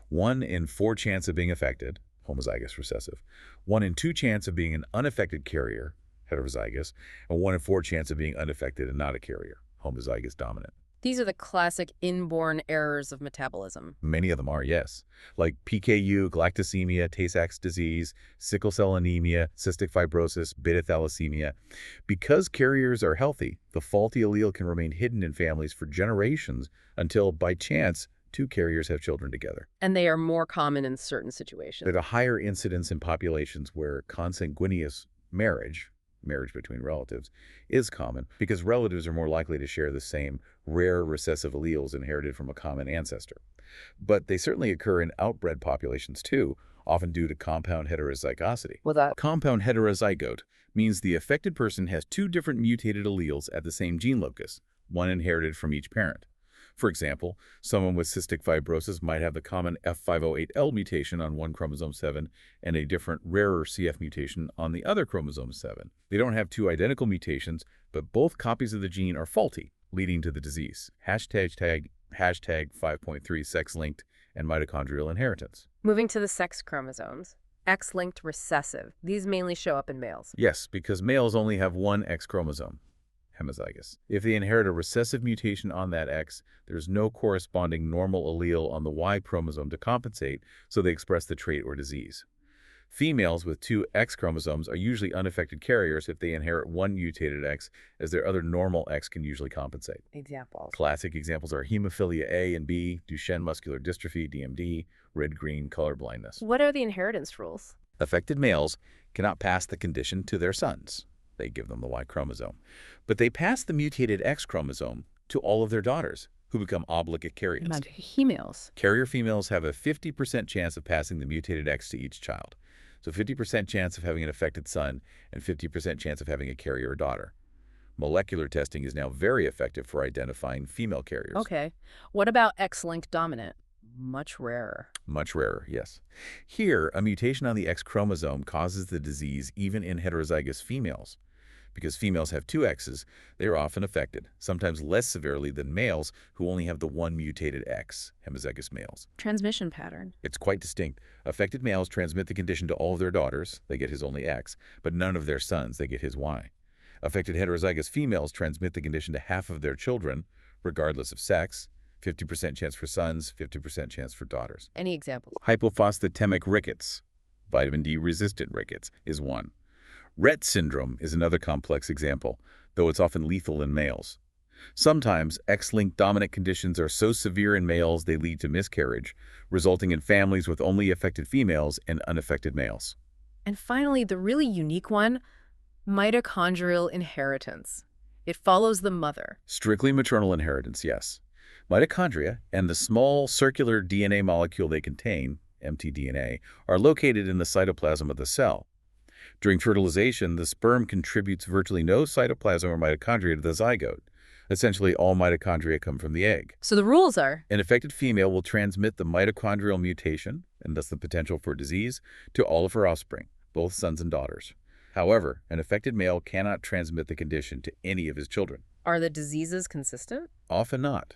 1 in 4 chance of being affected, homozygous recessive, 1 in 2 chance of being an unaffected carrier, heterozygous, and 1 in 4 chance of being unaffected and not a carrier, homozygous dominant. These are the classic inborn errors of metabolism. Many of them are, yes, like PKU, galactosemia, Tay-Sachs disease, sickle cell anemia, cystic fibrosis, beta thalassemia. Because carriers are healthy, the faulty allele can remain hidden in families for generations until, by chance, 2 carriers have children together. And they are more common in certain situations. There's a higher incidence in populations where consanguineous marriage between relatives, is common because relatives are more likely to share the same rare recessive alleles inherited from a common ancestor. But they certainly occur in outbred populations too, often due to compound heterozygosity. Compound heterozygote means the affected person has 2 different mutated alleles at the same gene locus, one inherited from each parent. For example, someone with cystic fibrosis might have the common F508L mutation on one chromosome 7 and a different, rarer CF mutation on the other chromosome 7. They don't have 2 identical mutations, but both copies of the gene are faulty, leading to the disease. Hashtag 5.3 sex-linked and mitochondrial inheritance. Moving to the sex chromosomes. X-linked recessive. These mainly show up in males. Yes, because males only have 1 X chromosome. Homozygous. If they inherit a recessive mutation on that X, there's no corresponding normal allele on the Y chromosome to compensate, so they express the trait or disease. Females with two X chromosomes are usually unaffected carriers if they inherit one mutated X, as their other normal X can usually compensate. Examples. Classic examples are hemophilia A and B, Duchenne muscular dystrophy, DMD, red-green color blindness. What are the inheritance rules? Affected males cannot pass the condition to their sons. They give them the Y chromosome. But they pass the mutated X chromosome to all of their daughters, who become obligate carriers. Females. Carrier females have a 50% chance of passing the mutated X to each child. So 50% chance of having an affected son and 50% chance of having a carrier daughter. Molecular testing is now very effective for identifying female carriers. Okay. What about X-linked dominant? Much rarer. Much rarer, yes. Here, a mutation on the X chromosome causes the disease even in heterozygous females. Because females have two X's, they are often affected, sometimes less severely than males who only have the one mutated X, homozygous males. Transmission pattern. It's quite distinct. Affected males transmit the condition to all of their daughters, they get his only X, but none of their sons, they get his Y. Affected heterozygous females transmit the condition to half of their children, regardless of sex, 50% chance for sons, 50% chance for daughters. Any examples? Hypophosphatemic rickets, vitamin D-resistant rickets, is one. Rett syndrome is another complex example, though it's often lethal in males. Sometimes X-linked dominant conditions are so severe in males they lead to miscarriage, resulting in families with only affected females and unaffected males. And finally, the really unique one, mitochondrial inheritance. It follows the mother. Strictly maternal inheritance, yes. Mitochondria and the small circular DNA molecule they contain, mtDNA, are located in the cytoplasm of the cell. During fertilization, the sperm contributes virtually no cytoplasm or mitochondria to the zygote. Essentially, all mitochondria come from the egg. So the rules are? An affected female will transmit the mitochondrial mutation, and thus the potential for disease, to all of her offspring, both sons and daughters. However, an affected male cannot transmit the condition to any of his children. Are the diseases consistent? Often not.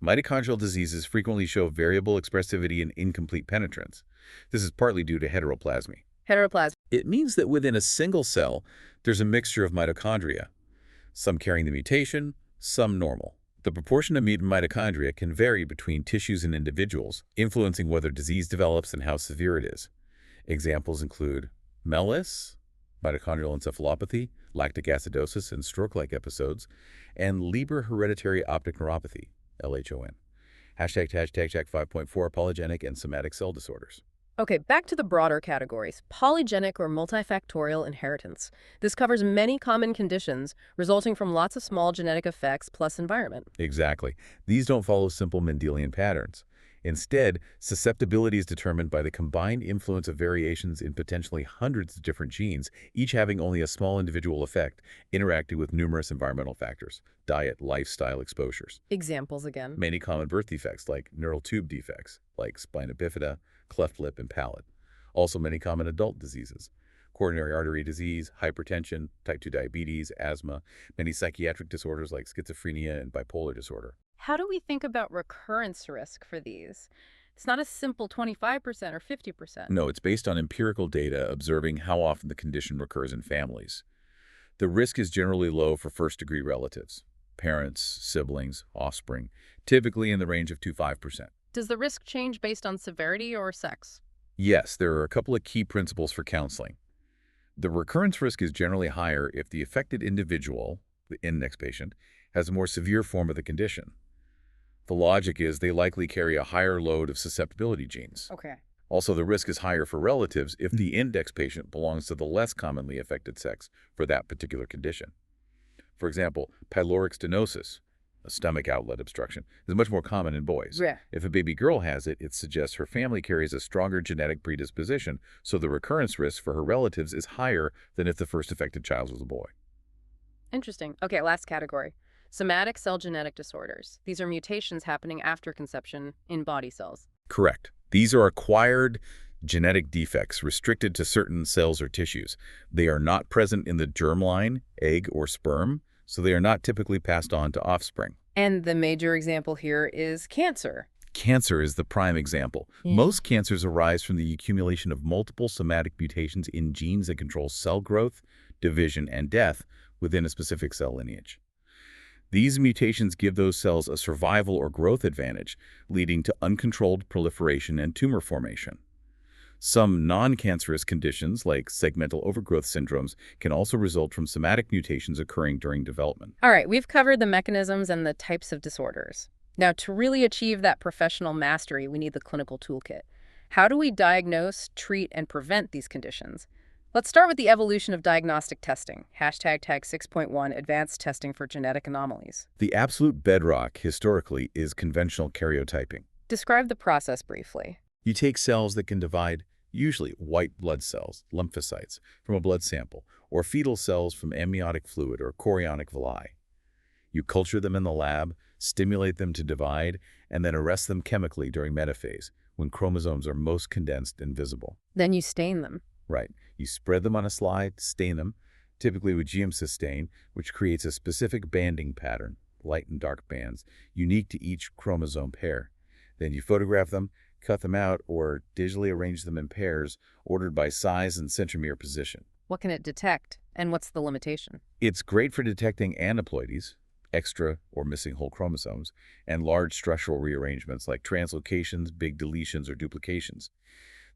Mitochondrial diseases frequently show variable expressivity and incomplete penetrance. This is partly due to heteroplasmy. Heteroplasmy. It means that within a single cell, there's a mixture of mitochondria, some carrying the mutation, some normal. The proportion of mutant mitochondria can vary between tissues and individuals, influencing whether disease develops and how severe it is. Examples include MELIS, mitochondrial encephalopathy, lactic acidosis and stroke-like episodes, and Leber hereditary optic neuropathy, LHON. Hashtag 5.4 polygenic and somatic cell disorders. Okay, back to the broader categories. Polygenic or multifactorial inheritance. This covers many common conditions resulting from lots of small genetic effects plus environment. Exactly. These don't follow simple Mendelian patterns. Instead, susceptibility is determined by the combined influence of variations in potentially hundreds of different genes, each having only a small individual effect, interacting with numerous environmental factors, diet, lifestyle, exposures. Examples again. Many common birth defects like neural tube defects, like spina bifida, cleft lip, and palate. Also many common adult diseases, coronary artery disease, hypertension, type 2 diabetes, asthma, many psychiatric disorders like schizophrenia and bipolar disorder. How do we think about recurrence risk for these? It's not a simple 25% or 50%. No, it's based on empirical data observing how often the condition recurs in families. The risk is generally low for first-degree relatives, parents, siblings, offspring, typically in the range of 2 to 5%. Does the risk change based on severity or sex? Yes, there are a couple of key principles for counseling. The recurrence risk is generally higher if the affected individual, the index patient, has a more severe form of the condition. The logic is they likely carry a higher load of susceptibility genes. Okay. Also, the risk is higher for relatives if the index patient belongs to the less commonly affected sex for that particular condition. For example, pyloric stenosis, a stomach outlet obstruction, is much more common in boys. Yeah. If a baby girl has it, it suggests her family carries a stronger genetic predisposition, so the recurrence risk for her relatives is higher than if the first affected child was a boy. Interesting. Okay, last category. Somatic cell genetic disorders. These are mutations happening after conception in body cells. Correct. These are acquired genetic defects restricted to certain cells or tissues. They are not present in the germline, egg, or sperm, so they are not typically passed on to offspring. And the major example here is cancer. Cancer is the prime example. Most cancers arise from the accumulation of multiple somatic mutations in genes that control cell growth, division, and death within a specific cell lineage. These mutations give those cells a survival or growth advantage, leading to uncontrolled proliferation and tumor formation. Some non-cancerous conditions, like segmental overgrowth syndromes, can also result from somatic mutations occurring during development. All right, we've covered the mechanisms and the types of disorders. Now, to really achieve that professional mastery, we need the clinical toolkit. How do we diagnose, treat, and prevent these conditions? Let's start with the evolution of diagnostic testing. #tag 6.1, advanced testing for genetic anomalies. The absolute bedrock, historically, is conventional karyotyping. Describe the process briefly. You take cells that can divide, usually white blood cells, lymphocytes, from a blood sample, or fetal cells from amniotic fluid or chorionic villi. You culture them in the lab, stimulate them to divide, and then arrest them chemically during metaphase, when chromosomes are most condensed and visible. Then you stain them. Right. You spread them on a slide, stain them, typically with GM stain, which creates a specific banding pattern, light and dark bands, unique to each chromosome pair. Then you photograph them, cut them out, or digitally arrange them in pairs, ordered by size and centromere position. What can it detect, and what's the limitation? It's great for detecting aneuploidies, extra or missing whole chromosomes, and large structural rearrangements like translocations, big deletions, or duplications.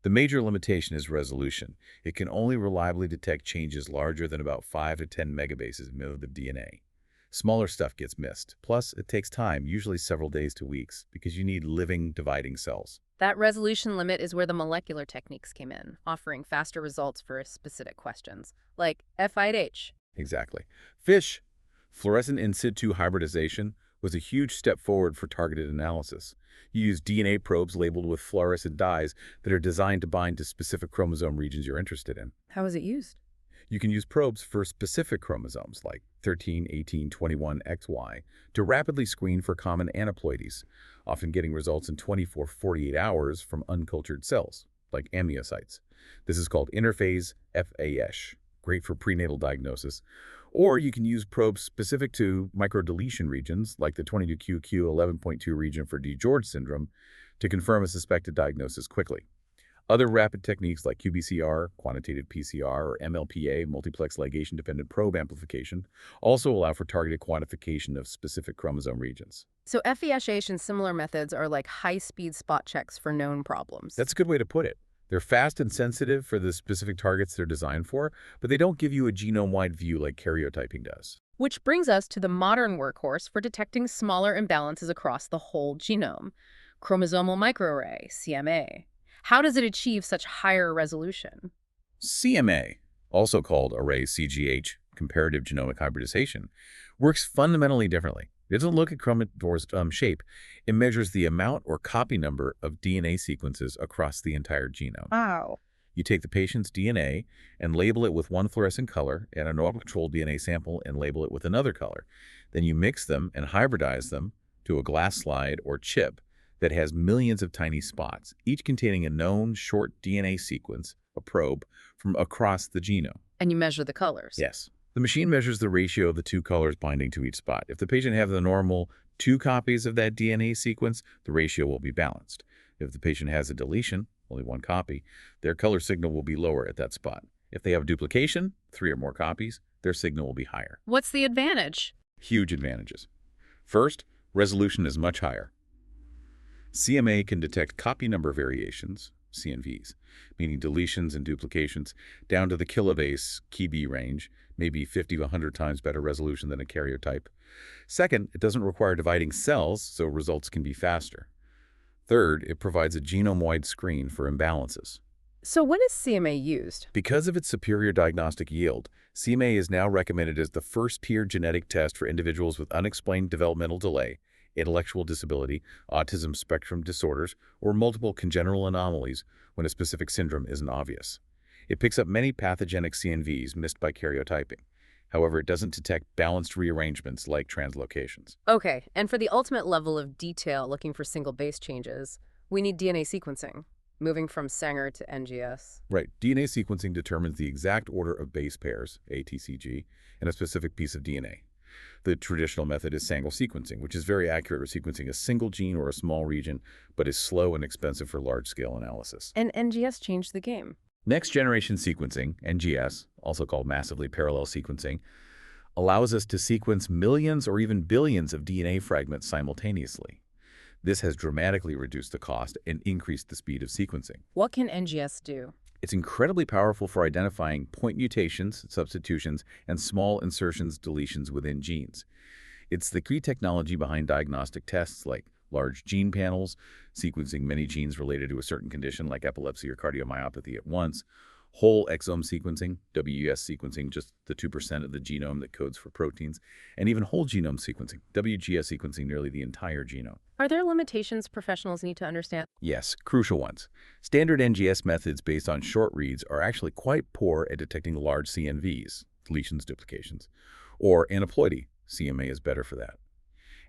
The major limitation is resolution. It can only reliably detect changes larger than about 5 to 10 megabases of DNA. Smaller stuff gets missed. Plus, it takes time, usually several days to weeks, because you need living, dividing cells. That resolution limit is where the molecular techniques came in, offering faster results for specific questions, like FIH. Exactly. FISH, fluorescent in situ hybridization, was a huge step forward for targeted analysis. You use DNA probes labeled with fluorescent dyes that are designed to bind to specific chromosome regions you're interested in. How is it used? You can use probes for specific chromosomes like 13, 18, 21, XY to rapidly screen for common aneuploidies, often getting results in 24-48 hours from uncultured cells, like amniocytes. This is called interphase FASH, great for prenatal diagnosis. Or you can use probes specific to microdeletion regions, like the 22QQ11.2 region for DiGeorge syndrome, to confirm a suspected diagnosis quickly. Other rapid techniques like qBCR, quantitative PCR, or MLPA, multiplex ligation-dependent probe amplification, also allow for targeted quantification of specific chromosome regions. So FESH and similar methods are like high-speed spot checks for known problems. That's a good way to put it. They're fast and sensitive for the specific targets they're designed for, but they don't give you a genome-wide view like karyotyping does. Which brings us to the modern workhorse for detecting smaller imbalances across the whole genome, chromosomal microarray, CMA. How does it achieve such higher resolution? CMA, also called array CGH, comparative genomic hybridization, works fundamentally differently. It doesn't look at chromosome's shape. It measures the amount or copy number of DNA sequences across the entire genome. Wow. You take the patient's DNA and label it with one fluorescent color and a normal controlled DNA sample and label it with another color. Then you mix them and hybridize them to a glass slide or chip that has millions of tiny spots, each containing a known short DNA sequence, a probe, from across the genome. And you measure the colors. Yes. The machine measures the ratio of the two colors binding to each spot. If the patient has the normal 2 copies of that DNA sequence, the ratio will be balanced. If the patient has a deletion, only 1 copy, their color signal will be lower at that spot. If they have duplication, 3 or more copies, their signal will be higher. What's the advantage? Huge advantages. First, resolution is much higher. CMA can detect copy number variations, CNVs, meaning deletions and duplications, down to the kilobase KB range, maybe 50 to 100 times better resolution than a karyotype. Second, it doesn't require dividing cells, so results can be faster. Third, it provides a genome-wide screen for imbalances. So when is CMA used? Because of its superior diagnostic yield, CMA is now recommended as the first peer genetic test for individuals with unexplained developmental delay, intellectual disability, autism spectrum disorders, or multiple congenital anomalies when a specific syndrome isn't obvious. It picks up many pathogenic CNVs missed by karyotyping. However, it doesn't detect balanced rearrangements like translocations. Okay, and for the ultimate level of detail looking for single base changes, we need DNA sequencing, moving from Sanger to NGS. Right. DNA sequencing determines the exact order of base pairs, ATCG, in a specific piece of DNA. The traditional method is Sanger sequencing, which is very accurate for sequencing a single gene or a small region, but is slow and expensive for large-scale analysis. And NGS changed the game. Next-generation sequencing, NGS, also called massively parallel sequencing, allows us to sequence millions or even billions of DNA fragments simultaneously. This has dramatically reduced the cost and increased the speed of sequencing. What can NGS do? It's incredibly powerful for identifying point mutations, substitutions, and small insertions, deletions within genes. It's the key technology behind diagnostic tests like large gene panels, sequencing many genes related to a certain condition like epilepsy or cardiomyopathy at once, whole exome sequencing, WES sequencing, just the 2% of the genome that codes for proteins, and even whole genome sequencing, WGS sequencing nearly the entire genome. Are there limitations professionals need to understand? Yes, crucial ones. Standard NGS methods based on short reads are actually quite poor at detecting large CNVs, deletions, duplications, or aneuploidy. CMA is better for that.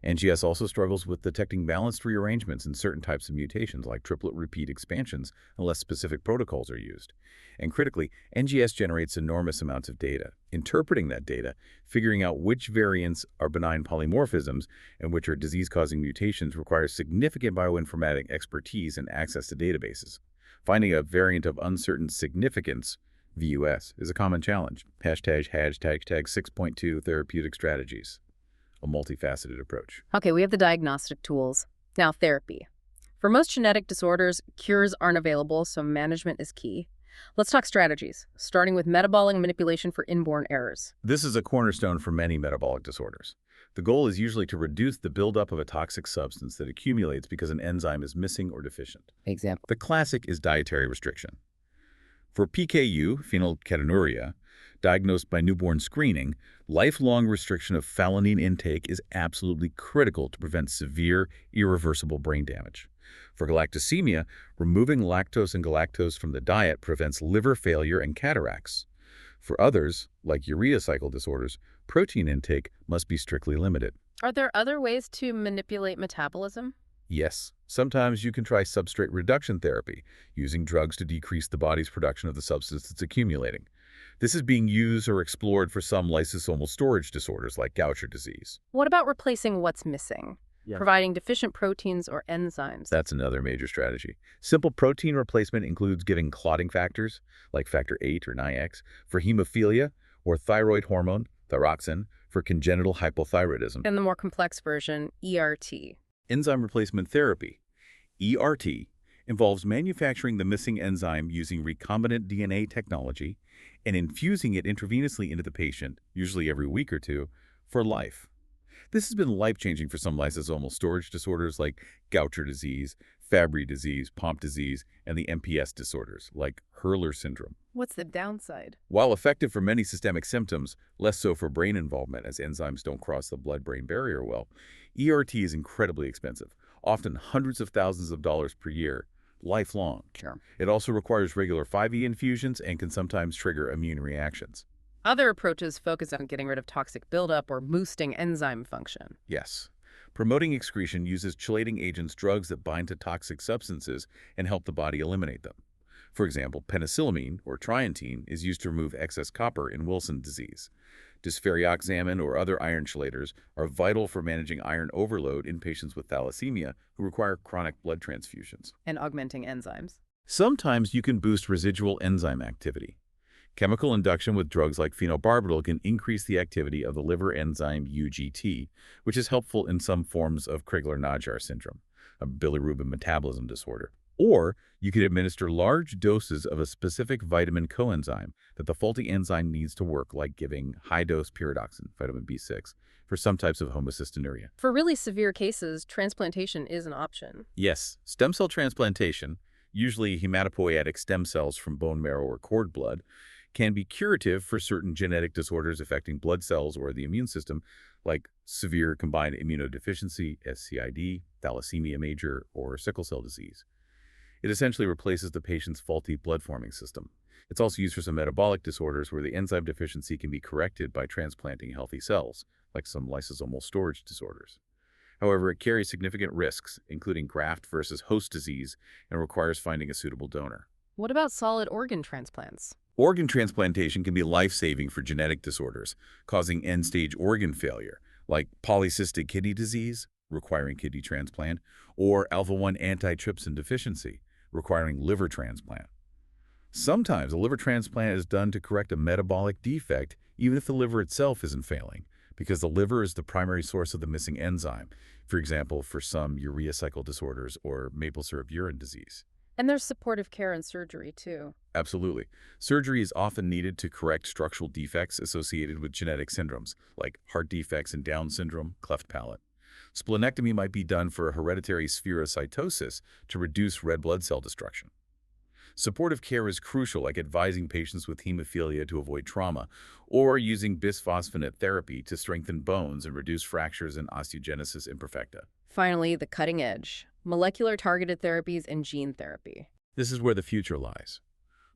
NGS also struggles with detecting balanced rearrangements in certain types of mutations like triplet repeat expansions unless specific protocols are used. And critically, NGS generates enormous amounts of data. Interpreting that data, figuring out which variants are benign polymorphisms and which are disease-causing mutations requires significant bioinformatic expertise and access to databases. Finding a variant of uncertain significance, VUS, is a common challenge. Hashtag 6.2 therapeutic strategies. A multifaceted approach. Okay, we have the diagnostic tools. Now, therapy. For most genetic disorders, cures aren't available, so management is key. Let's talk strategies, starting with metabolic manipulation for inborn errors. This is a cornerstone for many metabolic disorders. The goal is usually to reduce the buildup of a toxic substance that accumulates because an enzyme is missing or deficient. Example. The classic is dietary restriction. For PKU, phenylketonuria, diagnosed by newborn screening, lifelong restriction of phthalate intake is absolutely critical to prevent severe, irreversible brain damage. For galactosemia, removing lactose and galactose from the diet prevents liver failure and cataracts. For others, like urea cycle disorders, protein intake must be strictly limited. Are there other ways to manipulate metabolism? Yes, sometimes you can try substrate reduction therapy, using drugs to decrease the body's production of the substance that's accumulating. This is being used or explored for some lysosomal storage disorders like Gaucher disease. What about replacing what's missing? Providing deficient proteins or enzymes? That's another major strategy. Simple protein replacement includes giving clotting factors, like factor VIII or NIX, for hemophilia, or thyroid hormone, thyroxine, for congenital hypothyroidism. And the more complex version, ERT. Enzyme replacement therapy, ERT, involves manufacturing the missing enzyme using recombinant DNA technology and infusing it intravenously into the patient, usually every week or two, for life. This has been life-changing for some lysosomal storage disorders like Gaucher disease, Fabry disease, Pompe disease, and the MPS disorders like Hurler syndrome. What's the downside? While effective for many systemic symptoms, less so for brain involvement as enzymes don't cross the blood-brain barrier well, ERT is incredibly expensive, often hundreds of thousands of dollars per year, lifelong. Sure. It also requires regular 5E infusions and can sometimes trigger immune reactions. Other approaches focus on getting rid of toxic buildup or boosting enzyme function. Yes. Promoting excretion uses chelating agents, drugs that bind to toxic substances and help the body eliminate them. For example, penicillamine, or trientine, is used to remove excess copper in Wilson disease. Dysferrioxamine or other iron chelators are vital for managing iron overload in patients with thalassemia who require chronic blood transfusions. And augmenting enzymes. Sometimes you can boost residual enzyme activity. Chemical induction with drugs like phenobarbital can increase the activity of the liver enzyme UGT, which is helpful in some forms of Crigler-Najjar syndrome, a bilirubin metabolism disorder. Or you could administer large doses of a specific vitamin coenzyme that the faulty enzyme needs to work, like giving high-dose pyridoxine, vitamin B6, for some types of homocystinuria. For really severe cases, transplantation is an option. Yes, stem cell transplantation, usually hematopoietic stem cells from bone marrow or cord blood, can be curative for certain genetic disorders affecting blood cells or the immune system, like severe combined immunodeficiency, SCID, thalassemia major, or sickle cell disease. It essentially replaces the patient's faulty blood-forming system. It's also used for some metabolic disorders where the enzyme deficiency can be corrected by transplanting healthy cells, like some lysosomal storage disorders. However, it carries significant risks, including graft versus host disease, and requires finding a suitable donor. What about solid organ transplants? Organ transplantation can be life-saving for genetic disorders, causing end-stage organ failure, like polycystic kidney disease, requiring kidney transplant, or alpha-1 antitrypsin deficiency, requiring liver transplant. Sometimes a liver transplant is done to correct a metabolic defect, even if the liver itself isn't failing, because the liver is the primary source of the missing enzyme, for example, for some urea cycle disorders or maple syrup urine disease. And there's supportive care and surgery, too. Absolutely. Surgery is often needed to correct structural defects associated with genetic syndromes, like heart defects and Down syndrome, cleft palate. Splenectomy might be done for hereditary spherocytosis to reduce red blood cell destruction. Supportive care is crucial, like advising patients with hemophilia to avoid trauma, or using bisphosphonate therapy to strengthen bones and reduce fractures and osteogenesis imperfecta. Finally, the cutting edge, molecular targeted therapies and gene therapy. This is where the future lies.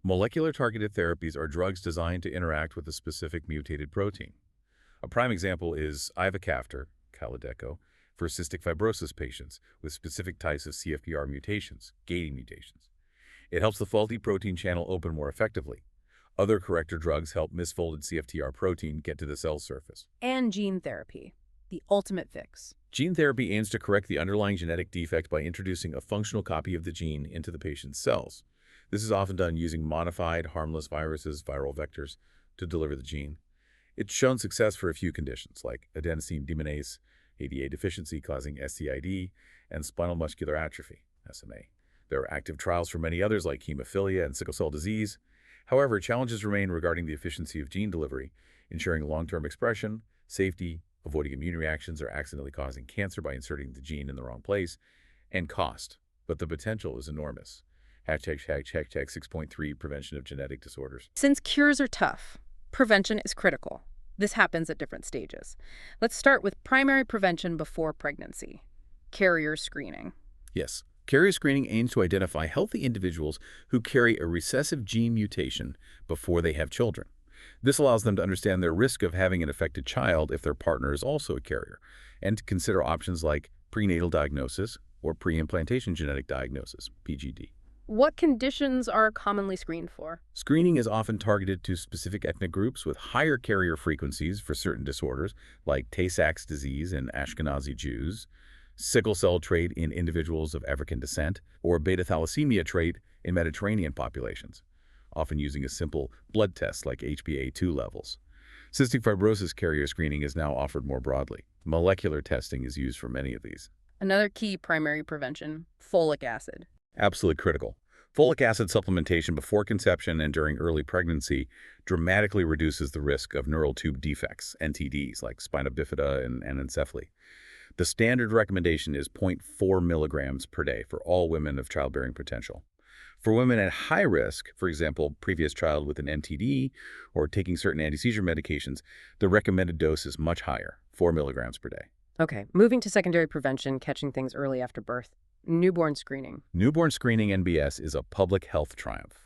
Molecular targeted therapies are drugs designed to interact with a specific mutated protein. A prime example is ivacaftor, Kalydeco, for cystic fibrosis patients with specific types of CFPR mutations, gating mutations. It helps the faulty protein channel open more effectively. Other corrector drugs help misfolded CFTR protein get to the cell surface. And gene therapy, the ultimate fix. Gene therapy aims to correct the underlying genetic defect by introducing a functional copy of the gene into the patient's cells. This is often done using modified, harmless viruses, viral vectors, to deliver the gene. It's shown success for a few conditions, like adenosine deaminase, ADA deficiency causing SCID, and spinal muscular atrophy, SMA. There are active trials for many others like hemophilia and sickle cell disease. However, challenges remain regarding the efficiency of gene delivery, ensuring long-term expression, safety, avoiding immune reactions or accidentally causing cancer by inserting the gene in the wrong place, and cost. But the potential is enormous. Hashtag 6.3 Prevention of Genetic Disorders. Since cures are tough, prevention is critical. This happens at different stages. Let's start with primary prevention before pregnancy, carrier screening. Yes. Carrier screening aims to identify healthy individuals who carry a recessive gene mutation before they have children. This allows them to understand their risk of having an affected child if their partner is also a carrier, and to consider options like prenatal diagnosis or pre-implantation genetic diagnosis, PGD. What conditions are commonly screened for? Screening is often targeted to specific ethnic groups with higher carrier frequencies for certain disorders like Tay-Sachs disease in Ashkenazi Jews, sickle cell trait in individuals of African descent, or beta thalassemia trait in Mediterranean populations, often using a simple blood test like HbA2 levels. Cystic fibrosis carrier screening is now offered more broadly. Molecular testing is used for many of these. Another key primary prevention, folic acid. Absolutely critical. Folic acid supplementation before conception and during early pregnancy dramatically reduces the risk of neural tube defects, NTDs, like spina bifida and anencephaly. The standard recommendation is 0.4 milligrams per day for all women of childbearing potential. For women at high risk, for example, previous child with an NTD or taking certain anti-seizure medications, the recommended dose is much higher, 4 milligrams per day. Okay, moving to secondary prevention, catching things early after birth. Newborn screening. Newborn screening NBS is a public health triumph.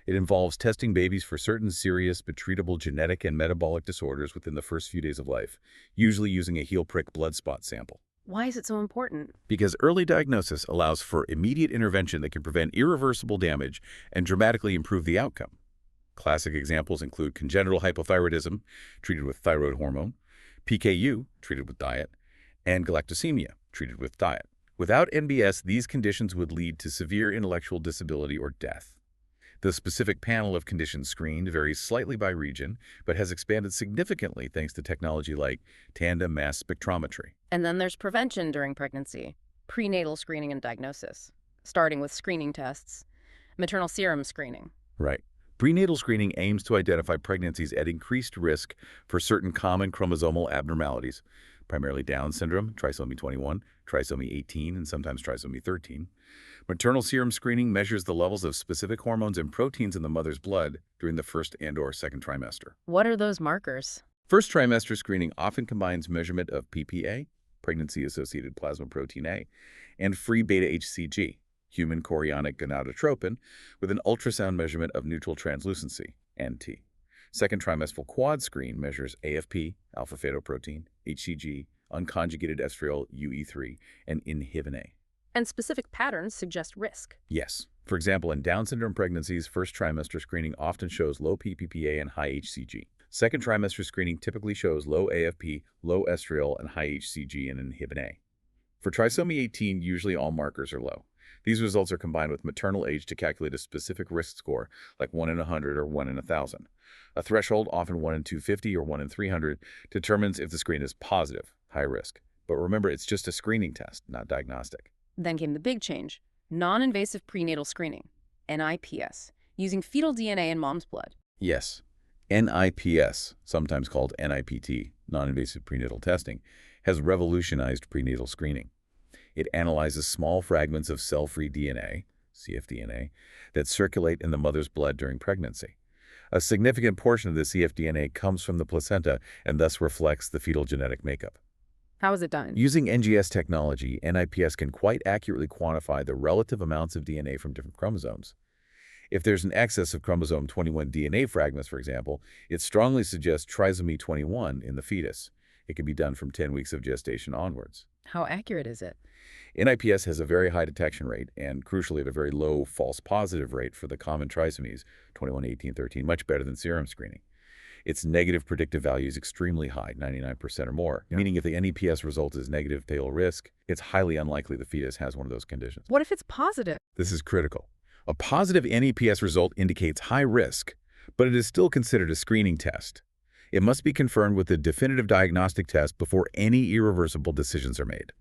It involves testing babies for certain serious but treatable genetic and metabolic disorders within the first few days of life, usually using a heel prick blood spot sample. Why is it so important? Because early diagnosis allows for immediate intervention that can prevent irreversible damage and dramatically improve the outcome. Classic examples include congenital hypothyroidism, treated with thyroid hormone, PKU, treated with diet, and galactosemia, treated with diet. Without NBS, these conditions would lead to severe intellectual disability or death. The specific panel of conditions screened varies slightly by region, but has expanded significantly thanks to technology like tandem mass spectrometry. And then there's prevention during pregnancy, prenatal screening and diagnosis, starting with screening tests, maternal serum screening. Right. Prenatal screening aims to identify pregnancies at increased risk for certain common chromosomal abnormalities, primarily Down syndrome, trisomy 21, trisomy 18, and sometimes trisomy 13. Maternal serum screening measures the levels of specific hormones and proteins in the mother's blood during the first and/or second trimester. What are those markers? First trimester screening often combines measurement of PPA, pregnancy-associated plasma protein A, and free beta-HCG, human chorionic gonadotropin, with an ultrasound measurement of neutral translucency, NT. Second trimestral quad screen measures AFP, alpha-fetoprotein, HCG, unconjugated estriol UE3, and inhibin A. And specific patterns suggest risk. Yes. For example, in Down syndrome pregnancies, first trimester screening often shows low PPA and high HCG. Second trimester screening typically shows low AFP, low estriol, and high HCG and inhibin A. For trisomy 18, usually all markers are low. These results are combined with maternal age to calculate a specific risk score, like 1 in 100 or 1 in 1,000. A threshold, often 1 in 250 or 1 in 300, determines if the screen is positive, high risk. But remember, it's just a screening test, not diagnostic. Then came the big change: non-invasive prenatal screening, NIPS, using fetal DNA in mom's blood. Yes, NIPS, sometimes called NIPT, non-invasive prenatal testing, has revolutionized prenatal screening. It analyzes small fragments of cell-free DNA, cfDNA, that circulate in the mother's blood during pregnancy. A significant portion of the cfDNA comes from the placenta and thus reflects the fetal genetic makeup. How is it done? Using NGS technology, NIPS can quite accurately quantify the relative amounts of DNA from different chromosomes. If there's an excess of chromosome 21 DNA fragments, for example, it strongly suggests trisomy 21 in the fetus. It can be done from 10 weeks of gestation onwards. How accurate is it? NIPS has a very high detection rate and, crucially, at a very low false positive rate for the common trisomies, 21, 18, 13, much better than serum screening. Its negative predictive value is extremely high, 99% or more, meaning if the NIPS result is negative tail risk, it's highly unlikely the fetus has one of those conditions. What if it's positive? This is critical. A positive NIPS result indicates high risk, but it is still considered a screening test. It must be confirmed with a definitive diagnostic test before any irreversible decisions are made.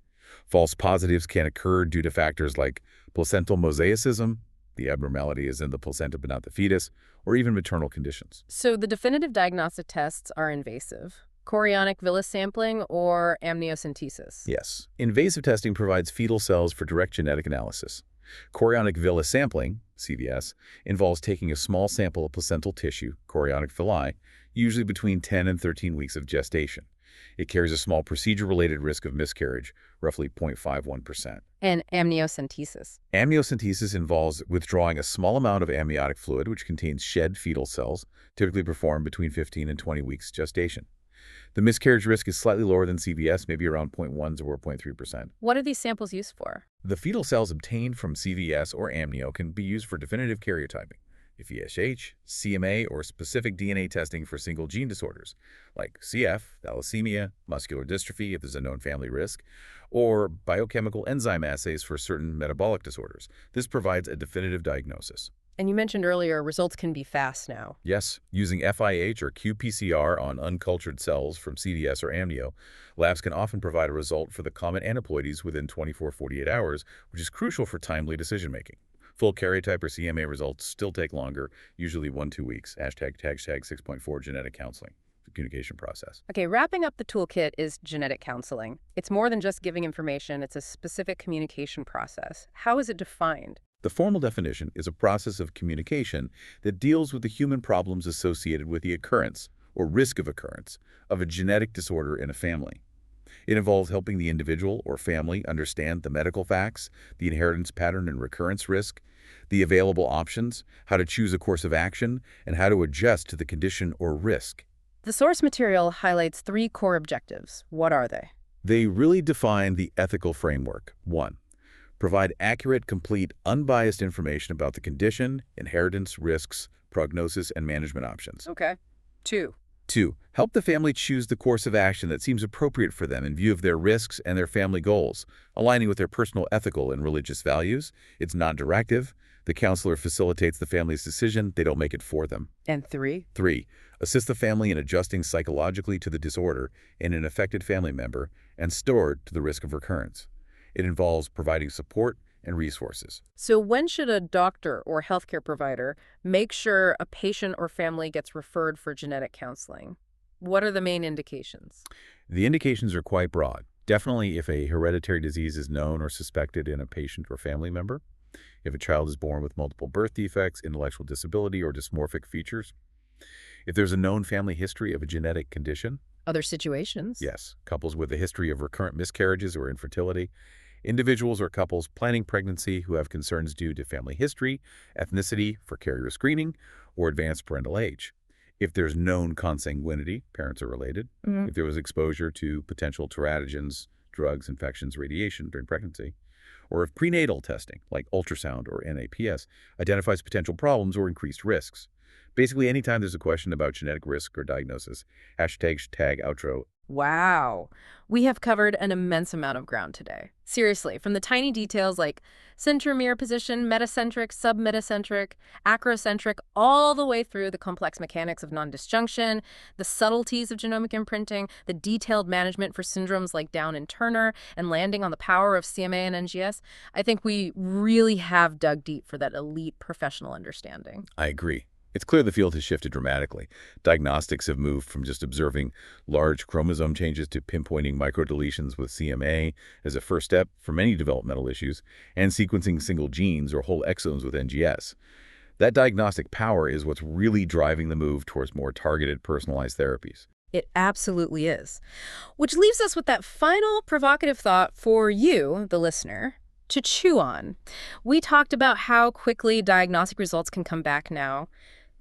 False positives can occur due to factors like placental mosaicism, the abnormality is in the placenta but not the fetus, or even maternal conditions. So the definitive diagnostic tests are invasive: chorionic villus sampling or amniocentesis. Yes. Invasive testing provides fetal cells for direct genetic analysis. Chorionic villus sampling, CVS, involves taking a small sample of placental tissue, chorionic villi, usually between 10 and 13 weeks of gestation. It carries a small procedure-related risk of miscarriage, roughly 0.51%. And amniocentesis. Amniocentesis involves withdrawing a small amount of amniotic fluid, which contains shed fetal cells, typically performed between 15 and 20 weeks gestation. The miscarriage risk is slightly lower than CVS, maybe around 0.1 or 0.3%. What are these samples used for? The fetal cells obtained from CVS or amnio can be used for definitive karyotyping, FESH, CMA, or specific DNA testing for single gene disorders, like CF, thalassemia, muscular dystrophy if there's a known family risk, or biochemical enzyme assays for certain metabolic disorders. This provides a definitive diagnosis. And you mentioned earlier results can be fast now. Yes, using FIH or qPCR on uncultured cells from CVS or amnio, labs can often provide a result for the common aneuploidies within 24-48 hours, which is crucial for timely decision-making. Full karyotype or CMA results still take longer, usually 1-2 weeks. #tag 6.4 genetic counseling, the communication process. Okay, wrapping up the toolkit is genetic counseling. It's more than just giving information. It's a specific communication process. How is it defined? The formal definition is a process of communication that deals with the human problems associated with the occurrence, or risk of occurrence, of a genetic disorder in a family. It involves helping the individual or family understand the medical facts, the inheritance pattern and recurrence risk, the available options, how to choose a course of action, and how to adjust to the condition or risk. The source material highlights 3 core objectives. What are they? They really define the ethical framework. 1. Provide accurate, complete, unbiased information about the condition, inheritance, risks, prognosis, and management options. Okay. 2. 2. Help the family choose the course of action that seems appropriate for them in view of their risks and their family goals, aligning with their personal ethical and religious values. It's non-directive. The counselor facilitates the family's decision. They don't make it for them. And 3. 3. Assist the family in adjusting psychologically to the disorder in an affected family member and steward to the risk of recurrence. It involves providing support and resources. So when should a doctor or healthcare provider make sure a patient or family gets referred for genetic counseling? What are the main indications? The indications are quite broad. Definitely if a hereditary disease is known or suspected in a patient or family member, if a child is born with multiple birth defects, intellectual disability, or dysmorphic features, if there's a known family history of a genetic condition. Other situations? Yes, couples with a history of recurrent miscarriages or infertility, individuals or couples planning pregnancy who have concerns due to family history, ethnicity for carrier screening, or advanced parental age. If there's known consanguinity, parents are related. If there was exposure to potential teratogens, drugs, infections, radiation during pregnancy. Or if prenatal testing, like ultrasound or NIPS, identifies potential problems or increased risks. Basically, anytime there's a question about genetic risk or diagnosis, #tag outro. Wow. We have covered an immense amount of ground today. Seriously, from the tiny details like centromere position, metacentric, submetacentric, acrocentric, all the way through the complex mechanics of non-disjunction, the subtleties of genomic imprinting, the detailed management for syndromes like Down and Turner, and landing on the power of CMA and NGS, I think we really have dug deep for that elite professional understanding. I agree. It's clear the field has shifted dramatically. Diagnostics have moved from just observing large chromosome changes to pinpointing microdeletions with CMA as a first step for many developmental issues, and sequencing single genes or whole exomes with NGS. That diagnostic power is what's really driving the move towards more targeted, personalized therapies. It absolutely is. Which leaves us with that final provocative thought for you, the listener, to chew on. We talked about how quickly diagnostic results can come back now.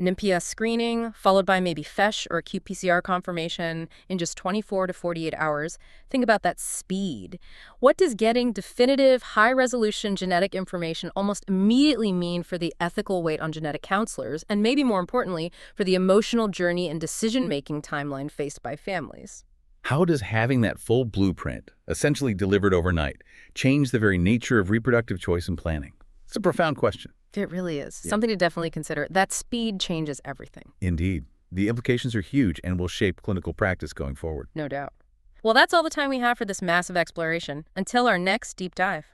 NIMPS screening, followed by maybe FESH or qPCR confirmation in just 24 to 48 hours. Think about that speed. What does getting definitive, high-resolution genetic information almost immediately mean for the ethical weight on genetic counselors, and maybe more importantly, for the emotional journey and decision-making timeline faced by families? How does having that full blueprint, essentially delivered overnight, change the very nature of reproductive choice and planning? It's a profound question. It really is. Yeah. Something to definitely consider. That speed changes everything. Indeed. The implications are huge and will shape clinical practice going forward. No doubt. Well, that's all the time we have for this massive exploration. Until our next deep dive.